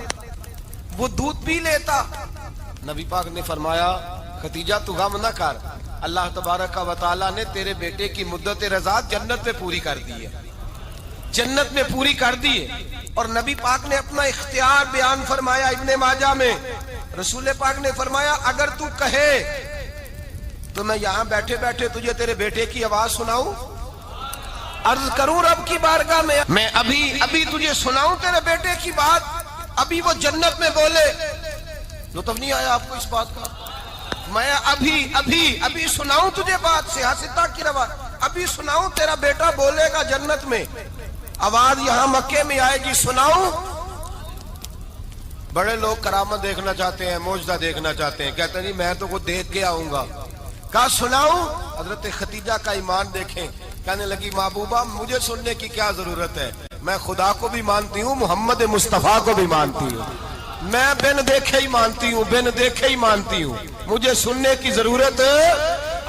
وہ دودھ پی لیتا۔ نبی پاک نے فرمایا ختیجہ تو غم نہ کر، اللہ تبارک و تعالیٰ نے تیرے بیٹے کی مدت رضاعت جنت میں پوری کر دی ہے، جنت میں پوری کر دی ہے۔ اور نبی پاک نے اپنا اختیار بیان فرمایا ابن ماجہ میں، رسول پاک نے فرمایا اگر تو کہے تو میں یہاں بیٹھے بیٹھے تجھے تیرے بیٹے کی آواز سناؤں، عرض کروں رب کی بارگاہ میں ابھی تجھے سناؤں تیرے بیٹے کی بات، ابھی وہ جنت میں بولے۔ لطف نہیں آیا آپ کو اس بات کا؟ میں ابھی سناؤں تجھے بات، سیاستہ کی روایت، ابھی سناؤں تیرا بیٹا بولے گا جنت میں، آواز یہاں مکے میں آئے گی، سناؤں؟ بڑے لوگ کرامت دیکھنا چاہتے ہیں، معجزہ دیکھنا چاہتے ہیں، کہتے ہیں جی میں تو وہ دیکھ کے آؤں گا۔ کہا سناؤں؟ حضرت ختیجہ کا ایمان دیکھیں، کہنے لگی محبوبہ مجھے سننے کی کیا ضرورت ہے، میں خدا کو بھی مانتی ہوں، محمد مصطفیٰ کو بھی مانتی ہوں، میں بن دیکھے ہی مانتی ہوں، بن دیکھے ہی مانتی ہوں، مجھے سننے کی ضرورت،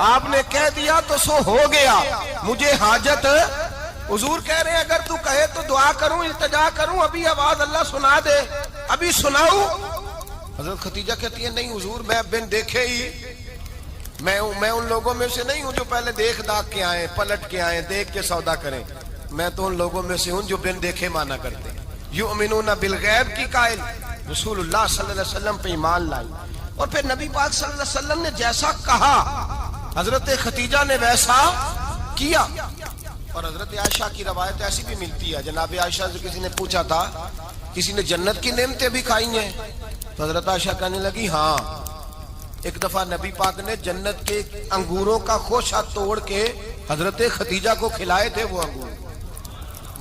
آپ نے کہہ دیا تو سو ہو گیا، مجھے حاجت۔ حضور کہہ رہے ہیں اگر تو کہے تو دعا کروں، التجا کروں، ابھی آواز اللہ سنا دے، ابھی سناؤں؟ حضرت ختیجہ کہتی ہے نہیں حضور میں بن دیکھے ہی، میں ان لوگوں میں سے نہیں ہوں جو پہلے دیکھ داکھ کے آئیں، پلٹ کے آئیں، دیکھ کے سودا کریں، میں تو ان لوگوں میں سے ہوں جو بن دیکھے مانا کرتے ہیں۔ یؤمنون بالغیب کی قائل رسول اللہ صلی اللہ علیہ وسلم پہ ایمان لائی، اور پھر نبی پاک صلی اللہ علیہ وسلم نے جیسا کہا حضرت ختیجہ نے ویسا کیا۔ اور حضرت عائشہ کی روایت ایسی بھی ملتی ہے، جناب عائشہ سے کسی نے پوچھا تھا کسی نے جنت کی نعمتیں بھی کھائی ہیں؟ تو حضرت عائشہ کہنے لگی ہاں، ایک دفعہ نبی پاک نے جنت کے انگوروں کا خوشہ توڑ کے حضرت ختیجہ کو کھلائے تھے، وہ انگور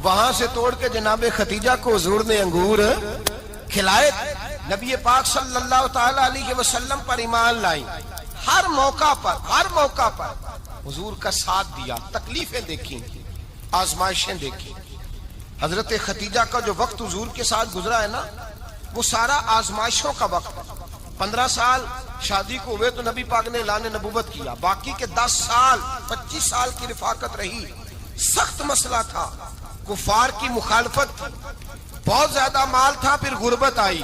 وہاں سے توڑ کے جناب ختیجہ کو حضور نے انگور کھلائے۔ نبی پاک صلی اللہ تعالی علیہ وسلم پر ایمان لائی، ہر موقع پر حضور کا ساتھ دیا، تکلیفیں دیکھی، آزمائشیں دیکھی۔ حضرت ختیجہ کا جو وقت حضور کے ساتھ گزرا ہے نا، وہ سارا آزمائشوں کا وقت ہے۔ 15 سال شادی کو ہوئے تو نبی پاک نے اعلان نبوت کیا، باقی کے 10 سال 25 سال کی رفاقت رہی، سخت مسئلہ تھا، کفار کی مخالفت تھی، بہت زیادہ مال تھا، پھر غربت آئی،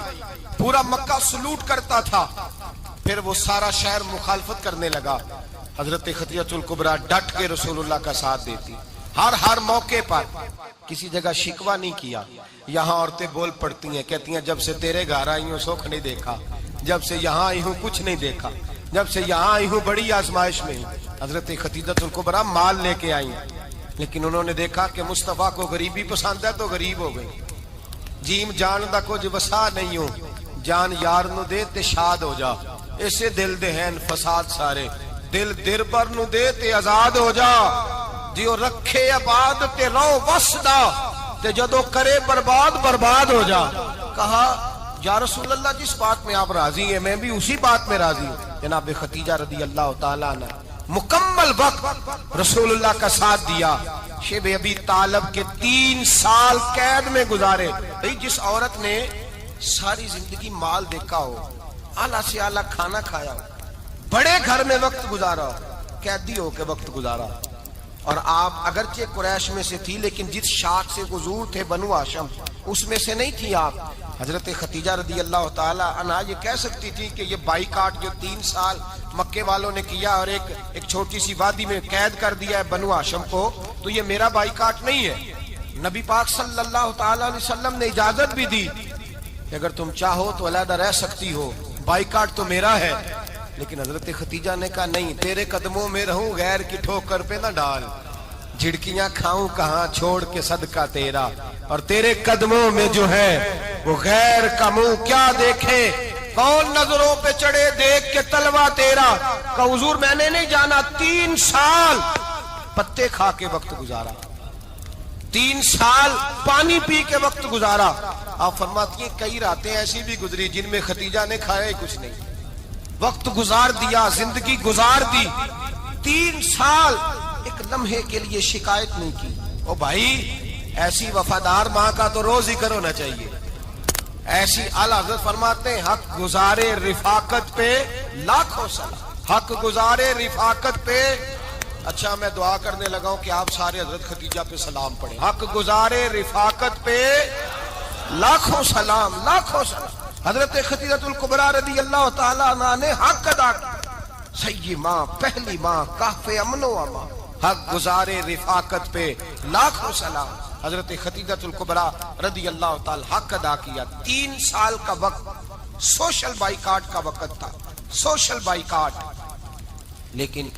پورا مکہ سلوٹ کرتا تھا، پھر وہ سارا شہر مخالفت کرنے لگا۔ حضرت ختیجہ الکبریٰ ڈٹ کے رسول اللہ کا ساتھ دیتی، ہر موقع پر کسی جگہ شکوہ نہیں کیا۔ یہاں عورتیں بول پڑتی ہیں، کہتی ہیں جب سے تیرے گھر آئی ہوں سکھ نہیں دیکھا، جب سے یہاں آئی ہوں کچھ نہیں دیکھا، جب سے یہاں آئی ہوں بڑی آزمائش میں ہوں۔ حضرت ختیجہ الکبریٰ مال لے کے آئی ہیں، لیکن انہوں نے دیکھا کہ مصطفیٰ کو غریبی پسند ہے تو غریب ہو گئی۔ جیم جان دا کچھ وسا نہیں ہو، جان یار نو دے تے شاد ہو جا، اسے دل دے ہیں فساد سارے، دل دربر نو دے تے آزاد ہو جا، جیو رکھے آباد تے رو وسدا تے جدو کرے برباد ہو جا۔ کہا یا رسول اللہ جس بات میں آپ راضی ہیں میں بھی اسی بات میں راضی ہوں۔ جناب ختیجہ رضی اللہ تعالیٰ عنہ مکمل وقت رسول اللہ کا ساتھ دیا۔ شیب ابی طالب کے 3 سال قید میں گزارے۔ جس عورت نے ساری زندگی مال دیکھا ہو، اعلیٰ سے اعلیٰ کھانا کھایا ہو، بڑے گھر میں وقت گزارا ہو، قیدی ہو کے وقت گزارا، اور آپ اگرچہ قریش میں سے تھی لیکن جس شاخ سے حضور تھے بنو ہاشم اس میں سے نہیں تھی آپ۔ حضرت ختیجہ رضی اللہ تعالی عنہا یہ کہہ سکتی تھی کہ یہ بائیکاٹ جو 3 سال مکے والوں نے کیا اور ایک چھوٹی سی وادی میں قید کر دیا ہے بنو ہاشم کو، تو یہ میرا بائیکاٹ نہیں ہے۔ نبی پاک صلی اللہ تعالی علیہ وسلم نے اجازت بھی دی کہ اگر تم چاہو تو علیحدہ رہ سکتی ہو، بائیکاٹ تو میرا ہے۔ لیکن حضرت ختیجہ نے کہا نہیں، تیرے قدموں میں رہوں، غیر کی ٹھوکر پہ نہ ڈال، جھڑکیاں کھاؤں کہاں چھوڑ کے صدقہ تیرا، اور تیرے قدموں میں جو ہے وہ غیر کا منہ کیا دیکھے، کون نظروں پہ چڑھے دیکھ کے تلوا تیرا۔ کہ حضور میں نے نہیں جانا، 3 سال پتے کھا کے وقت گزارا، 3 سال پانی پی کے وقت گزارا۔ آپ فرماتی ہیں کئی راتیں ایسی بھی گزری جن میں ختیجہ نے کھایا ہی کچھ نہیں، وقت گزار دیا، زندگی گزار دی۔ 3 سال ایک لمحے کے لیے شکایت نہیں کی۔ او بھائی ایسی وفادار ماں کا تو روز ذکر ہونا چاہیے۔ ایسی اعلیٰ حضرت فرماتے ہیں حق گزارے رفاقت پہ لاکھوں سلام، حق گزارے رفاقت پہ اچھا میں دعا کرنے لگا ہوں کہ آپ سارے حضرت خدیجہ پہ سلام پڑھیں. حق گزارے رفاقت پہ لاکھوں سلام، لاکھوں سلام. حضرت خدیجہ الکبریٰ رضی اللہ تعالیٰ عنہ نے حق ادا کیا. سیدی ماں، پہلی ماں، کہف امن و امان. حق گزارے رفاقت پہ لاکھوں سلام. حضرت خدیجہ الکبریٰ رضی اللہ تعالیٰ حق ادا کیا. 3 سال کا وقت سوشل بائیکاٹ کا وقت تھا، سوشل بائیکاٹ. لیکن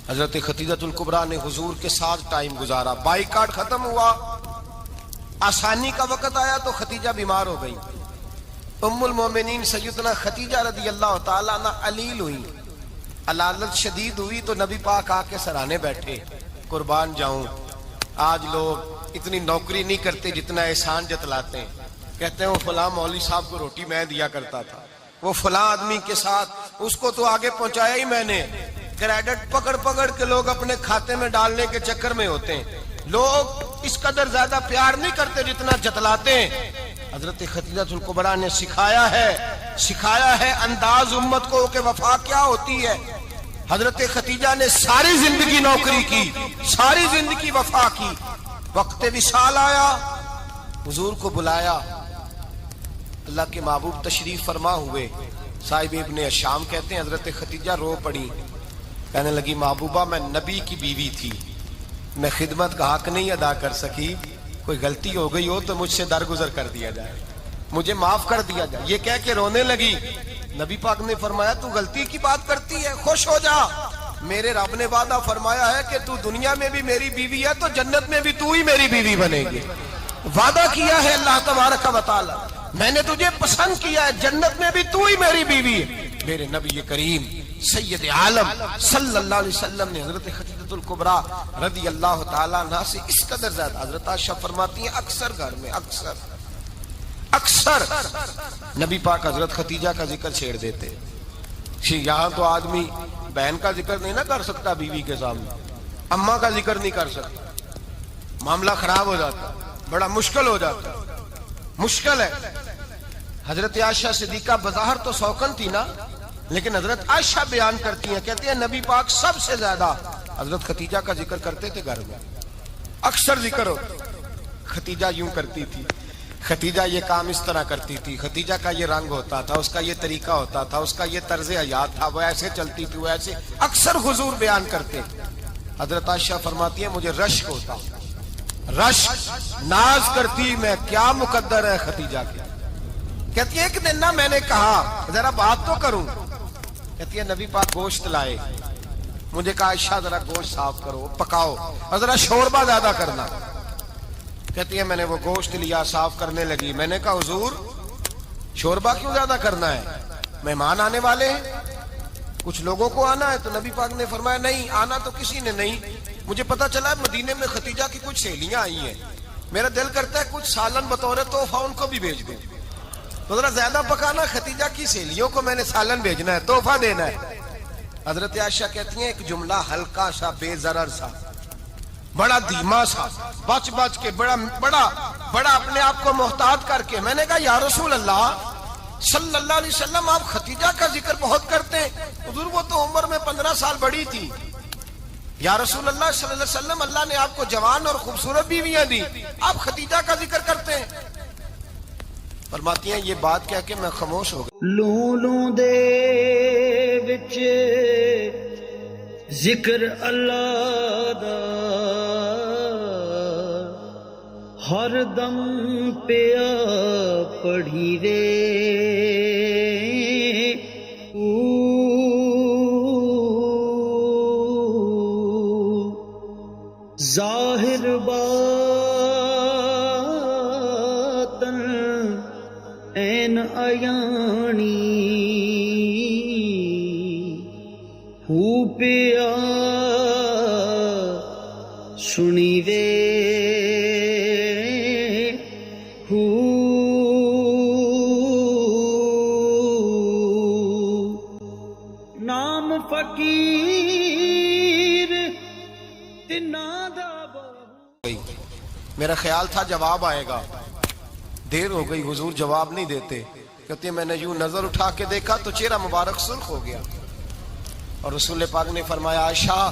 حضرت خدیجہ الکبریٰ نے حضور کے ساتھ ٹائم گزارا. بائیکاٹ ختم ہوا، آسانی کا وقت آیا تو خدیجہ بیمار ہو گئی. ام المومنین سیدنا خدیجہ رضی اللہ تعالیٰ عنہ علیل ہوئی، علالت شدید ہوئی تو نبی پاک آ کے سرانے بیٹھے. قربان جاؤں، آج لوگ اتنی نوکری نہیں کرتے جتنا احسان جتلاتے ہیں. کہتے ہیں وہ فلاں مولوی صاحب کو روٹی میں دیا کرتا تھا، وہ فلاں آدمی کے ساتھ اس کو تو آگے پہنچایا ہی میں نے. کریڈٹ پکڑ پکڑ کے لوگ اپنے کھاتے میں ڈالنے کے چکر میں ہوتے ہیں. لوگ اس قدر زیادہ پیار نہیں کرتے جتنا جتلاتے ہیں. حضرت خدیجہ الکبریٰ نے سکھایا ہے انداز امت کو کہ وفا کیا ہوتی ہے. حضرت خدیجہ نے ساری زندگی نوکری کی، ساری زندگی وفا کی. وقت وصال آیا، حضور کو بلایا. اللہ کے محبوب تشریف فرما ہوئے. صاحب ابن الشام کہتے ہیں حضرت خدیجہ رو پڑی، کہنے لگی محبوبہ میں نبی کی بیوی تھی، میں خدمت کا حق نہیں ادا کر سکی. کوئی غلطی ہو گئی ہو تو مجھ سے درگزر کر دیا جائے، مجھے معاف کر دیا جائے. یہ کہہ کے رونے لگی. نبی پاک نے فرمایا تو غلطی کی بات کرتی ہے، خوش ہو جا. میرے رب نے وعدہ فرمایا ہے کہ تو دنیا میں بھی میری بیوی ہے تو جنت میں بھی تو ہی میری بیوی بنے گی. وعدہ کیا ہے اللہ تبارک و تعالی، میں نے تجھے پسند کیا ہے، جنت میں بھی تو ہی میری بیوی ہے. میرے نبی کریم سید عالم صلی اللہ علیہ وسلم نے حضرت خدیجہ الکبریٰ رضی اللہ تعالیٰ عنہ سے اس قدر زیادہ. حضرت عائشہ فرماتی ہیں اکثر گھر میں اکثر نبی پاک حضرت خدیجہ کا ذکر چھیڑ دیتے. یہاں تو آدمی بہن کا ذکر نہیں نہ کر سکتا بیوی کے سامنے، اماں کا ذکر نہیں کر سکتا، معاملہ خراب ہو جاتا، بڑا مشکل ہو جاتا، مشکل ہے. حضرت عائشہ صدیقہ بظاہر تو سوکن تھی نا، لیکن حضرت عائشہ بیان کرتی ہیں، کہتی ہیں نبی پاک سب سے زیادہ حضرت خدیجہ کا ذکر کرتے تھے گھر میں، اکثر ذکر ہو. خدیجہ یوں کرتی تھی، خدیجہ یہ کام اس طرح کرتی تھی، خدیجہ کا یہ رنگ ہوتا تھا، اس کا یہ طریقہ ہوتا تھا، اس کا یہ طرز حیات تھا، وہ ایسے چلتی تھی، وہ ایسے. اکثر حضور بیان کرتے. حضرت عائشہ فرماتی ہیں مجھے رشک ہوتا، رشک، ناز کرتی میں کیا مقدر ہے خدیجہ کی. کہتی ہے ایک دن نا میں نے کہا ذرا بات تو کروں. کہتی ہے نبی پاک گوشت لائے، مجھے کہا عائشہ ذرا گوشت صاف کرو، پکاؤ اور ذرا شوربہ زیادہ کرنا. کہتی ہے میں نے وہ گوشت لیا، صاف کرنے لگی. میں نے کہا حضور شوربہ کیوں زیادہ کرنا ہے، مہمان آنے والے ہیں، کچھ لوگوں کو آنا ہے. تو نبی پاک نے فرمایا نہیں آنا تو کسی نے نہیں، مجھے پتا چلا مدینے میں خدیجہ کی کچھ سہیلیاں آئی ہیں، میرا دل کرتا ہے کچھ سالن بطور تحفہ ان کو بھی بھیج دوں. تو ذرا زیادہ پکانا، خدیجہ کی سہیلیوں کو میں نے سالن بھیجنا ہے، تحفہ دینا ہے. حضرت عائشہ کہتی ہیں ایک جملہ ہلکا سا، بے ضرر سا، بڑا دھیما سا، بچ بچ کے، بڑا اپنے آپ کو محتاط کر کے. میں نے کہا یا رسول اللہ صلی اللہ علیہ وسلم آپ خدیجہ کا ذکر بہت کرتے ہیں. حضور وہ تو عمر میں 15 سال بڑی تھی. یا رسول اللہ صلی اللہ علیہ وسلم اللہ نے آپ کو جوان اور خوبصورت بیویاں دی، آپ خدیجہ کا ذکر کرتے ہیں. فرماتی ہیں یہ بات کہہ کے میں خاموش ہو گئی. لوں دے وچ ذکر اللہ دا ہر دم پیا پڑھی رے، ظاہر باطن این ایانی ہو پیا سنی وے، نام فقیر تنا دا. میرا خیال تھا جواب آئے گا، دیر ہو گئی، حضور جواب نہیں دیتے. کہتے ہیں میں نے یوں نظر اٹھا کے دیکھا تو چہرہ مبارک سرخ ہو گیا، اور رسول پاک نے فرمایا عائشہ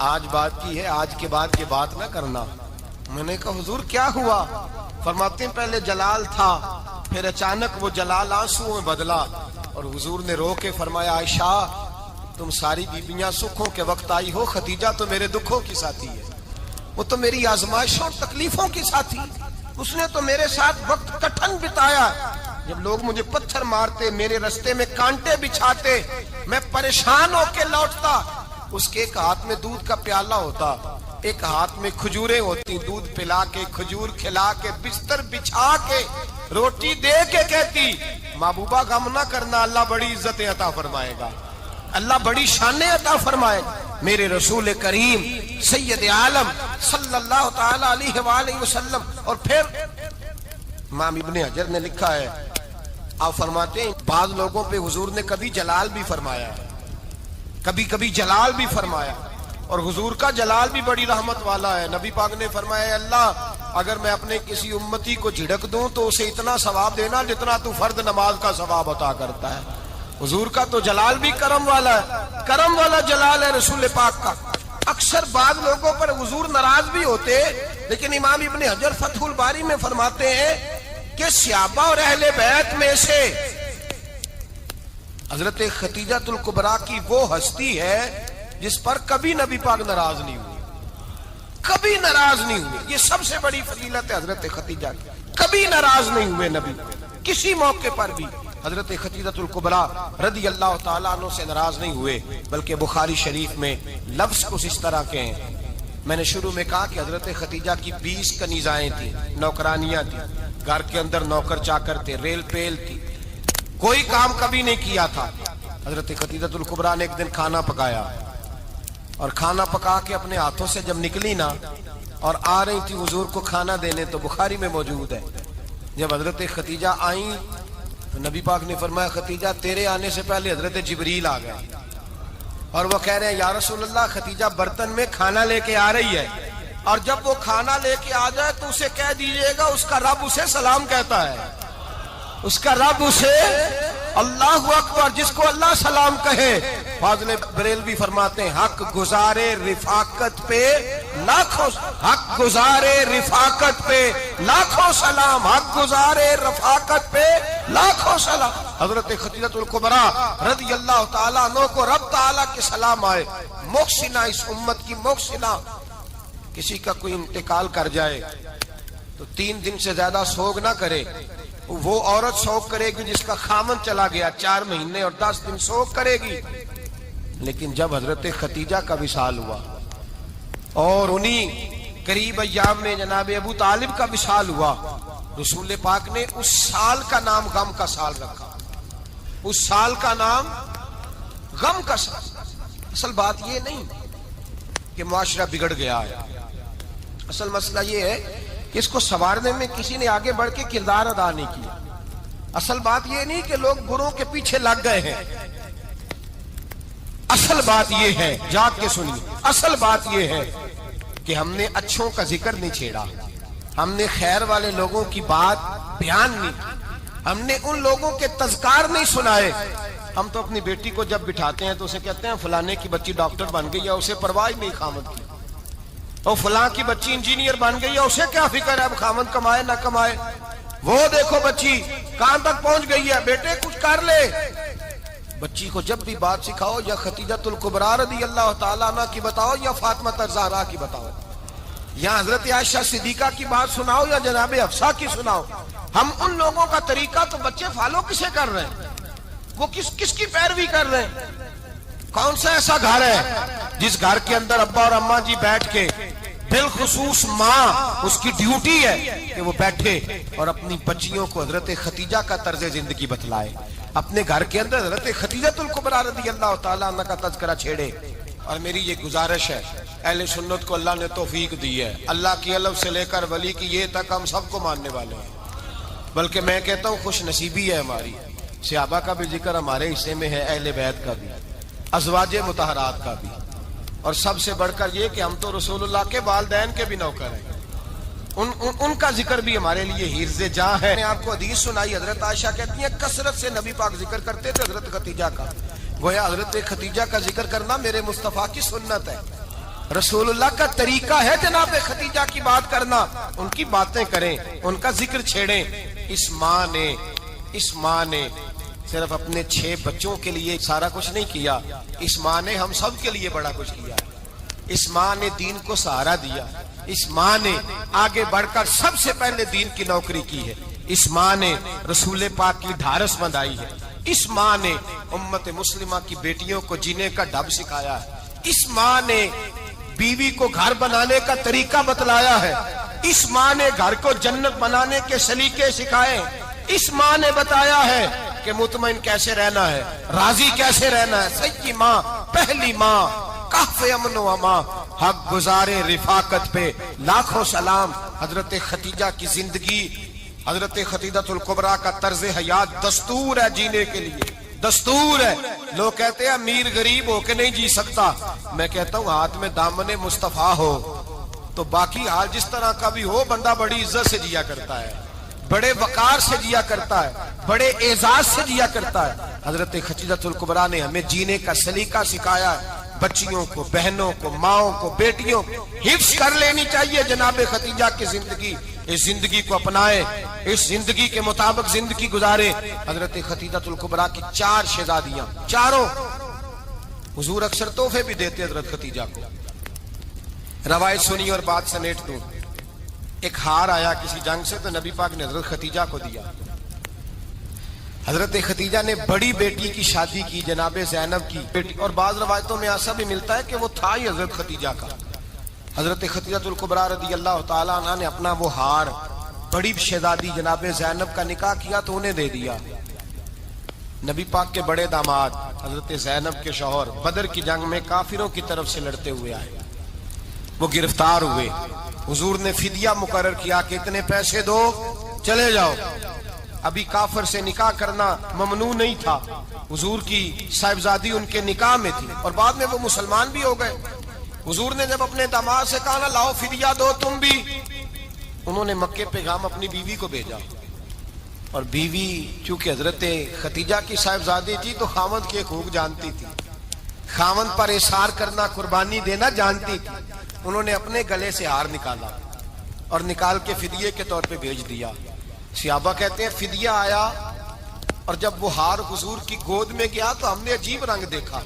آج بات کی ہے، آج کے بعد یہ بات نہ کرنا۔ میں نے کہا حضور کیا ہوا؟ فرماتے ہیں پہلے جلال تھا، پھر اچانک وہ جلال آنسو میں بدلا، اور حضور نے رو کے فرمایا عائشہ تم ساری بیویاں سکھوں کے وقت آئی ہو، خدیجہ تو میرے دکھوں کی ساتھی ہے، وہ تو میری آزمائشوں اور تکلیفوں کی ساتھی، اس نے تو میرے ساتھ وقت کٹھن بتایا، جب لوگ مجھے پتھر مارتے، میرے رستے میں کانٹے بچھاتے، میں پریشان ہو کے لوٹتا، اس کے ایک ہاتھ میں دودھ کا پیالہ ہوتا، ایک ہاتھ میں کھجوریں ہوتی، دودھ پلا کے کھجور کھلا کے بستر بچھا کے روٹی دے کے کہتی محبوبہ غم نہ کرنا، اللہ بڑی عزتیں عطا فرمائے گا، اللہ بڑی شانیں عطا فرمائے گا۔ میرے رسول کریم سید عالم صلی اللہ تعالی علیہ وآلہ وسلم۔ اور پھر امام ابن حجر نے لکھا ہے، آپ فرماتے ہیں بعض لوگوں پہ حضور نے کبھی جلال بھی فرمایا، کبھی کبھی جلال بھی فرمایا، اور حضور کا جلال بھی بڑی رحمت والا ہے۔ نبی پاک نے فرمایا اللہ اگر میں اپنے کسی امتی کو جھڑک دوں تو اسے اتنا ثواب دینا جتنا تو فرد نماز کا ثواب عطا کرتا ہے۔ حضور کا تو جلال بھی کرم والا ہے، کرم والا جلال ہے رسول پاک کا۔ اکثر بعض لوگوں پر حضور ناراض بھی ہوتے، لیکن امام ابن حجر فتح الباری میں فرماتے ہیں کہ صحابہ اور اہل بیت میں سے حضرت خدیجہ الکبریٰ کی وہ ہستی ہے جس پر کبھی نبی پاک ناراض نہیں ہوئے، کبھی ناراض نہیں ہوئے۔ یہ سب سے بڑی فضیلت ہے حضرت خدیجہ کی، کبھی ناراض نہیں ہوئے نبی، کسی موقع پر بھی حضرت خدیجہ الکبریٰ رضی اللہ تعالیٰ عنہ سے ناراض نہیں ہوئے۔ بلکہ بخاری شریف میں لفظ کچھ اس طرح کے ہیں، میں نے شروع میں کہا کہ حضرت خدیجہ کی 20 کنیزائیں تھیں، نوکرانیاں تھیں، گھر کے اندر نوکر چاکر تھے، ریل پیل تھی، کوئی کام کبھی نہیں کیا تھا۔ حضرت خدیجہ الکبریٰ نے ایک دن کھانا پکایا، اور کھانا پکا کے اپنے ہاتھوں سے جب نکلی نا اور آ رہی تھی حضور کو کھانا دینے، تو بخاری میں موجود ہے جب حضرت خدیجہ آئیں تو نبی پاک نے فرمایا خدیجہ تیرے آنے سے پہلے حضرت جبریل آ گئے، اور وہ کہہ رہے ہیں یا رسول اللہ خدیجہ برتن میں کھانا لے کے آ رہی ہے، اور جب وہ کھانا لے کے آ جائے تو اسے کہہ دیجئے گا اس کا رب اسے سلام کہتا ہے، اس کا رب اسے اللہ اکبر، جس کو اللہ سلام کہے۔ فاضل بریلوی فرماتے ہیں حق گزارے رفاقت پہ لاکھوں، حق گزارے رفاقت پہ لاکھوں سلام، حق گزارے رفاقت پہ لاکھوں سلام۔ حضرت خدیجہ الکبریٰ رضی اللہ تعالیٰ عنہ کو رب تعالیٰ کے سلام آئے، محسنہ، اس امت کی محسنہ۔ کسی کا کوئی انتقال کر جائے تو 3 دن سے زیادہ سوگ نہ کرے، وہ عورت سوگ کرے گی جس کا خامن چلا گیا، 4 مہینے اور 10 دن سوگ کرے گی۔ لیکن جب حضرت خدیجہ کا وصال ہوا اور انہی قریب ایام میں جناب ابو طالب کا وصال ہوا، رسول پاک نے اس سال کا نام غم کا سال رکھا، اس سال کا نام غم کا سال۔ اصل بات یہ نہیں کہ معاشرہ بگڑ گیا ہے، اصل مسئلہ یہ ہے کہ اس کو سنوارنے میں کسی نے آگے بڑھ کے کردار ادا نہیں کیا۔ اصل بات یہ نہیں کہ لوگ بروں کے پیچھے لگ گئے ہیں، اصل بات یہ ہے، جاگ کے سنیے، اصل بات یہ ہے کہ ہم نے اچھوں کا ذکر نہیں چھیڑا، ہم نے خیر والے لوگوں کی بات بیان نہیں کی، ہم نے ان لوگوں کے تذکار نہیں سنائے۔ ہم تو اپنی بیٹی کو جب بٹھاتے ہیں تو اسے کہتے ہیں فلانے کی بچی ڈاکٹر بن گئی ہے، اسے پرواہ نہیں خامد کی، اور فلاں کی بچی انجینئر بن گئی ہے، اسے کیا فکر ہے اب خامد کمائے نہ کمائے، وہ دیکھو بچی کہاں تک پہنچ گئی ہے، بیٹے کچھ کر لے۔ بچی کو جب بھی بات سکھاؤ یا خدیجہ الکبریٰ رضی اللہ تعالیٰ عنہ کی بتاؤ یا فاطمہ الزہرا کی بتاؤ، یا حضرت عائشہ صدیقہ کی بات سناؤ یا جناب حفصہ کی سناؤ۔ ہم ان لوگوں کا طریقہ تو بچے فالو کسے کر رہے ہیں، وہ کس کی پیروی کر رہے ہیں؟ کون سا ایسا گھر ہے جس گھر کے اندر ابا اور اماں جی بیٹھ کے، بالخصوص ماں اس کی ڈیوٹی ہے کہ وہ بیٹھے اور اپنی بچیوں کو حضرت خدیجہ کا طرز زندگی بتلائے، اپنے گھر کے اندر حضرت خدیجہ الکبریٰ رضی اللہ تعالیٰ عنہ کا تذکرہ چھیڑے۔ اور میری یہ گزارش ہے، اہل سنت کو اللہ نے توفیق دی ہے، اللہ کی الف سے لے کر ولی کی یہ تک ہم سب کو ماننے والے ہیں، بلکہ میں کہتا ہوں خوش نصیبی ہے ہماری، صحابہ کا بھی ذکر ہمارے حصے میں ہے، اہل بیت کا بھی، ازواج مطہرات کا بھی، اور سب سے بڑھ کر یہ کہ ہم تو رسول اللہ کے والدین کے بھی نوکر ہیں، ان کا ذکر بھی ہمارے لیے حرز جاں ہے۔ میں نے آپ کو حدیث سنائی، حضرت عائشہ کہتی ہیں کثرت سے نبی پاک ذکر کرتے تھے حضرت خدیجہ کا، گویا حضرت خدیجہ کا ذکر کرنا میرے مصطفیٰ کی سنت ہے۔ رسول اللہ کا طریقہ ہے جناب خدیجہ کی بات کرنا، ان کی باتیں کریں، ان کا ذکر چھیڑیں۔ اس ماں نے صرف اپنے 6 بچوں کے لیے سارا کچھ نہیں کیا، اس ماں نے ہم سب کے لیے بڑا کچھ کیا۔ اس ماں نے دین کو سہارا دیا، اس ماں نے آگے بڑھ کر سب سے پہلے دین کی نوکری کی ہے، اس ماں نے رسول پاک کی ڈھارس بندھائی ہے، اس ماں نے امت مسلمہ کی بیٹیوں کو جینے کا ڈھب سکھایا ہے، اس ماں نے بیوی کو گھر بنانے کا طریقہ بتلایا ہے، اس ماں نے گھر کو جنت بنانے کے سلیقے سکھائے، اس ماں نے بتایا ہے کہ مطمئن کیسے رہنا ہے، راضی کیسے رہنا ہے۔ سچی ماں، پہلی ماں، کہف امن و امان، حق گزارے رفاقت پہ لاکھوں سلام۔ حضرت خدیجہ کی زندگی، حضرت خدیجہ الکبریٰ کا طرز حیات دستور ہے جینے کے لیے، دستور ہے۔ لوگ کہتے ہیں امیر غریب ہو کے نہیں جی سکتا، میں کہتا ہوں ہاتھ میں دامن مصطفیٰ ہو تو باقی حال جس طرح کا بھی ہو، بندہ بڑی عزت سے جیا کرتا ہے، بڑے وقار سے جیا کرتا ہے، بڑے اعزاز سے جیا کرتا ہے۔ حضرت خدیجہ الکبریٰ نے ہمیں جینے کا سلیقہ سکھایا ہے۔ بچیوں کو، بہنوں کو، ماؤں کو، بیٹیوں کو حفظ کر لینی چاہیے جناب خدیجہ کی زندگی۔ اس زندگی کو اپنائے، اس زندگی کے مطابق زندگی گزارے۔ حضرت خدیجہ الکبریٰ کی 4 شہزادیاں، چاروں حضور اکثر تحفے بھی دیتے حضرت خدیجہ کو۔ روایت سنی اور بات سمیٹ دوں۔ ایک ہار آیا کسی جنگ سے تو نبی پاک نے حضرت خدیجہ کو دیا۔ حضرت خدیجہ نے بڑی بیٹی کی شادی کی، جناب زینب کی بیٹی، اور بعض روایتوں میں ایسا بھی ملتا ہے کہ وہ تھا ہی حضرت خدیجہ کا۔ حضرت خدیجہ الکبریٰ رضی اللہ تعالیٰ عنہ نے اپنا وہ ہار بڑی شہزادی جناب زینب کا نکاح کیا تو انہیں دے دیا۔ نبی پاک کے بڑے داماد حضرت زینب کے شوہر بدر کی جنگ میں کافروں کی طرف سے لڑتے ہوئے آئے، وہ گرفتار ہوئے۔ حضور نے فدیہ مقرر کیا کہ اتنے پیسے دو چلے جاؤ۔ ابھی کافر سے نکاح کرنا ممنوع نہیں تھا، حضور کی صاحبزادی ان کے نکاح میں تھی اور بعد میں وہ مسلمان بھی ہو گئے۔ حضور نے جب اپنے داماد سے کہا نا لاؤ فدیہ دو تم بھی، انہوں نے مکے پیغام اپنی بیوی کو بھیجا، اور بیوی چونکہ حضرت خدیجہ کی صاحبزادی تھی تو خاوند کے حقوق جانتی تھی، خاوند پر اثار کرنا، قربانی دینا جانتی تھی۔ انہوں نے اپنے گلے سے ہار نکالا اور نکال کے فدیے کے طور پہ بھیج دیا۔ صحابہ کہتے ہیں فدیہ آیا اور جب وہ ہار حضور کی گود میں گیا تو ہم نے عجیب رنگ دیکھا،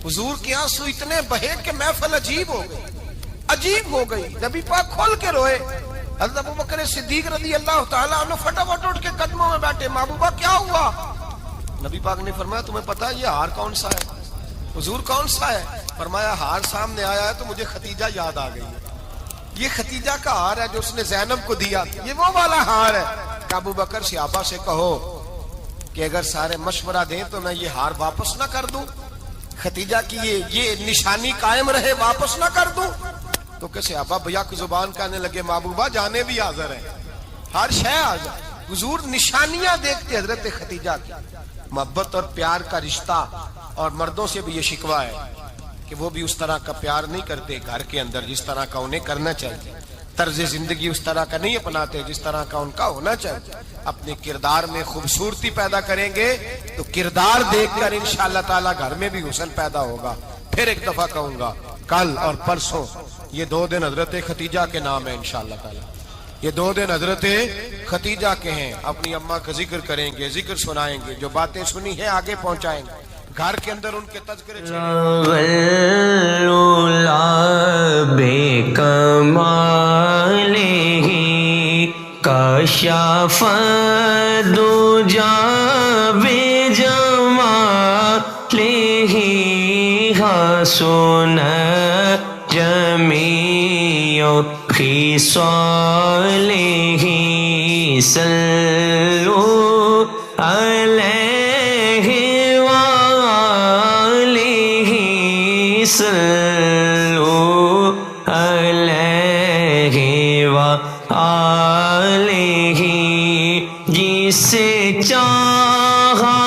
حضور کے آنسو اتنے بہے کہ محفل عجیب ہو گئی، نبی پاک کھول کے روئے۔ حضرت ابوبکر صدیق رضی اللہ تعالیٰ عنہ فٹافٹ اٹھ کے قدموں میں بیٹھے، محبوبہ کیا ہوا؟ نبی پاک نے فرمایا تمہیں پتا ہے یہ ہار کون سا ہے؟ حضور کون سا ہے؟ فرمایا ہار سامنے آیا ہے تو مجھے خدیجہ یاد آ گئی ہے، یہ خدیجہ کا ہار ہے جو اس نے زینب کو دیا، یہ وہ والا ہار ہے۔ کہ ابو بکر صحابہ سے کہو کہ اگر سارے مشورہ دیں تو میں یہ ہار واپس نہ کر دوں، خدیجہ کی یہ نشانی قائم رہے، واپس نہ کر دوں؟ تو کہ صحابہ بیک زبان کہنے لگے محبوبہ جانے بھی حاضر ہیں، ہر شے حاضر۔ حضور نشانیاں دیکھتے حضرت خدیجہ کی، محبت اور پیار کا رشتہ، اور مردوں سے بھی یہ شکوہ ہے کہ وہ بھی اس طرح کا پیار نہیں کرتے گھر کے اندر جس طرح کا انہیں کرنا چاہیے، طرز زندگی اس طرح کا نہیں اپناتے جس طرح کا ان کا ہونا چاہیے۔ اپنے کردار میں خوبصورتی پیدا کریں گے تو کردار دیکھ کر انشاءاللہ تعالی گھر میں بھی حسن پیدا ہوگا۔ پھر ایک دفعہ کہوں گا، کل اور پرسوں یہ 2 دن حضرت خدیجہ کے نام ہے انشاءاللہ تعالی، یہ 2 دن حضرت خدیجہ کے ہیں۔ اپنی اماں کا ذکر کریں گے، ذکر سنائیں گے، جو باتیں سنی ہیں آگے پہنچائیں گے، گھر کے اندر ان کے تذکرے بے کمال ہی کشف دجا بے جمال ہی حسن جمیع خصال ہی صلو علیہ صلو علیہ وآلہ، جسے چاہا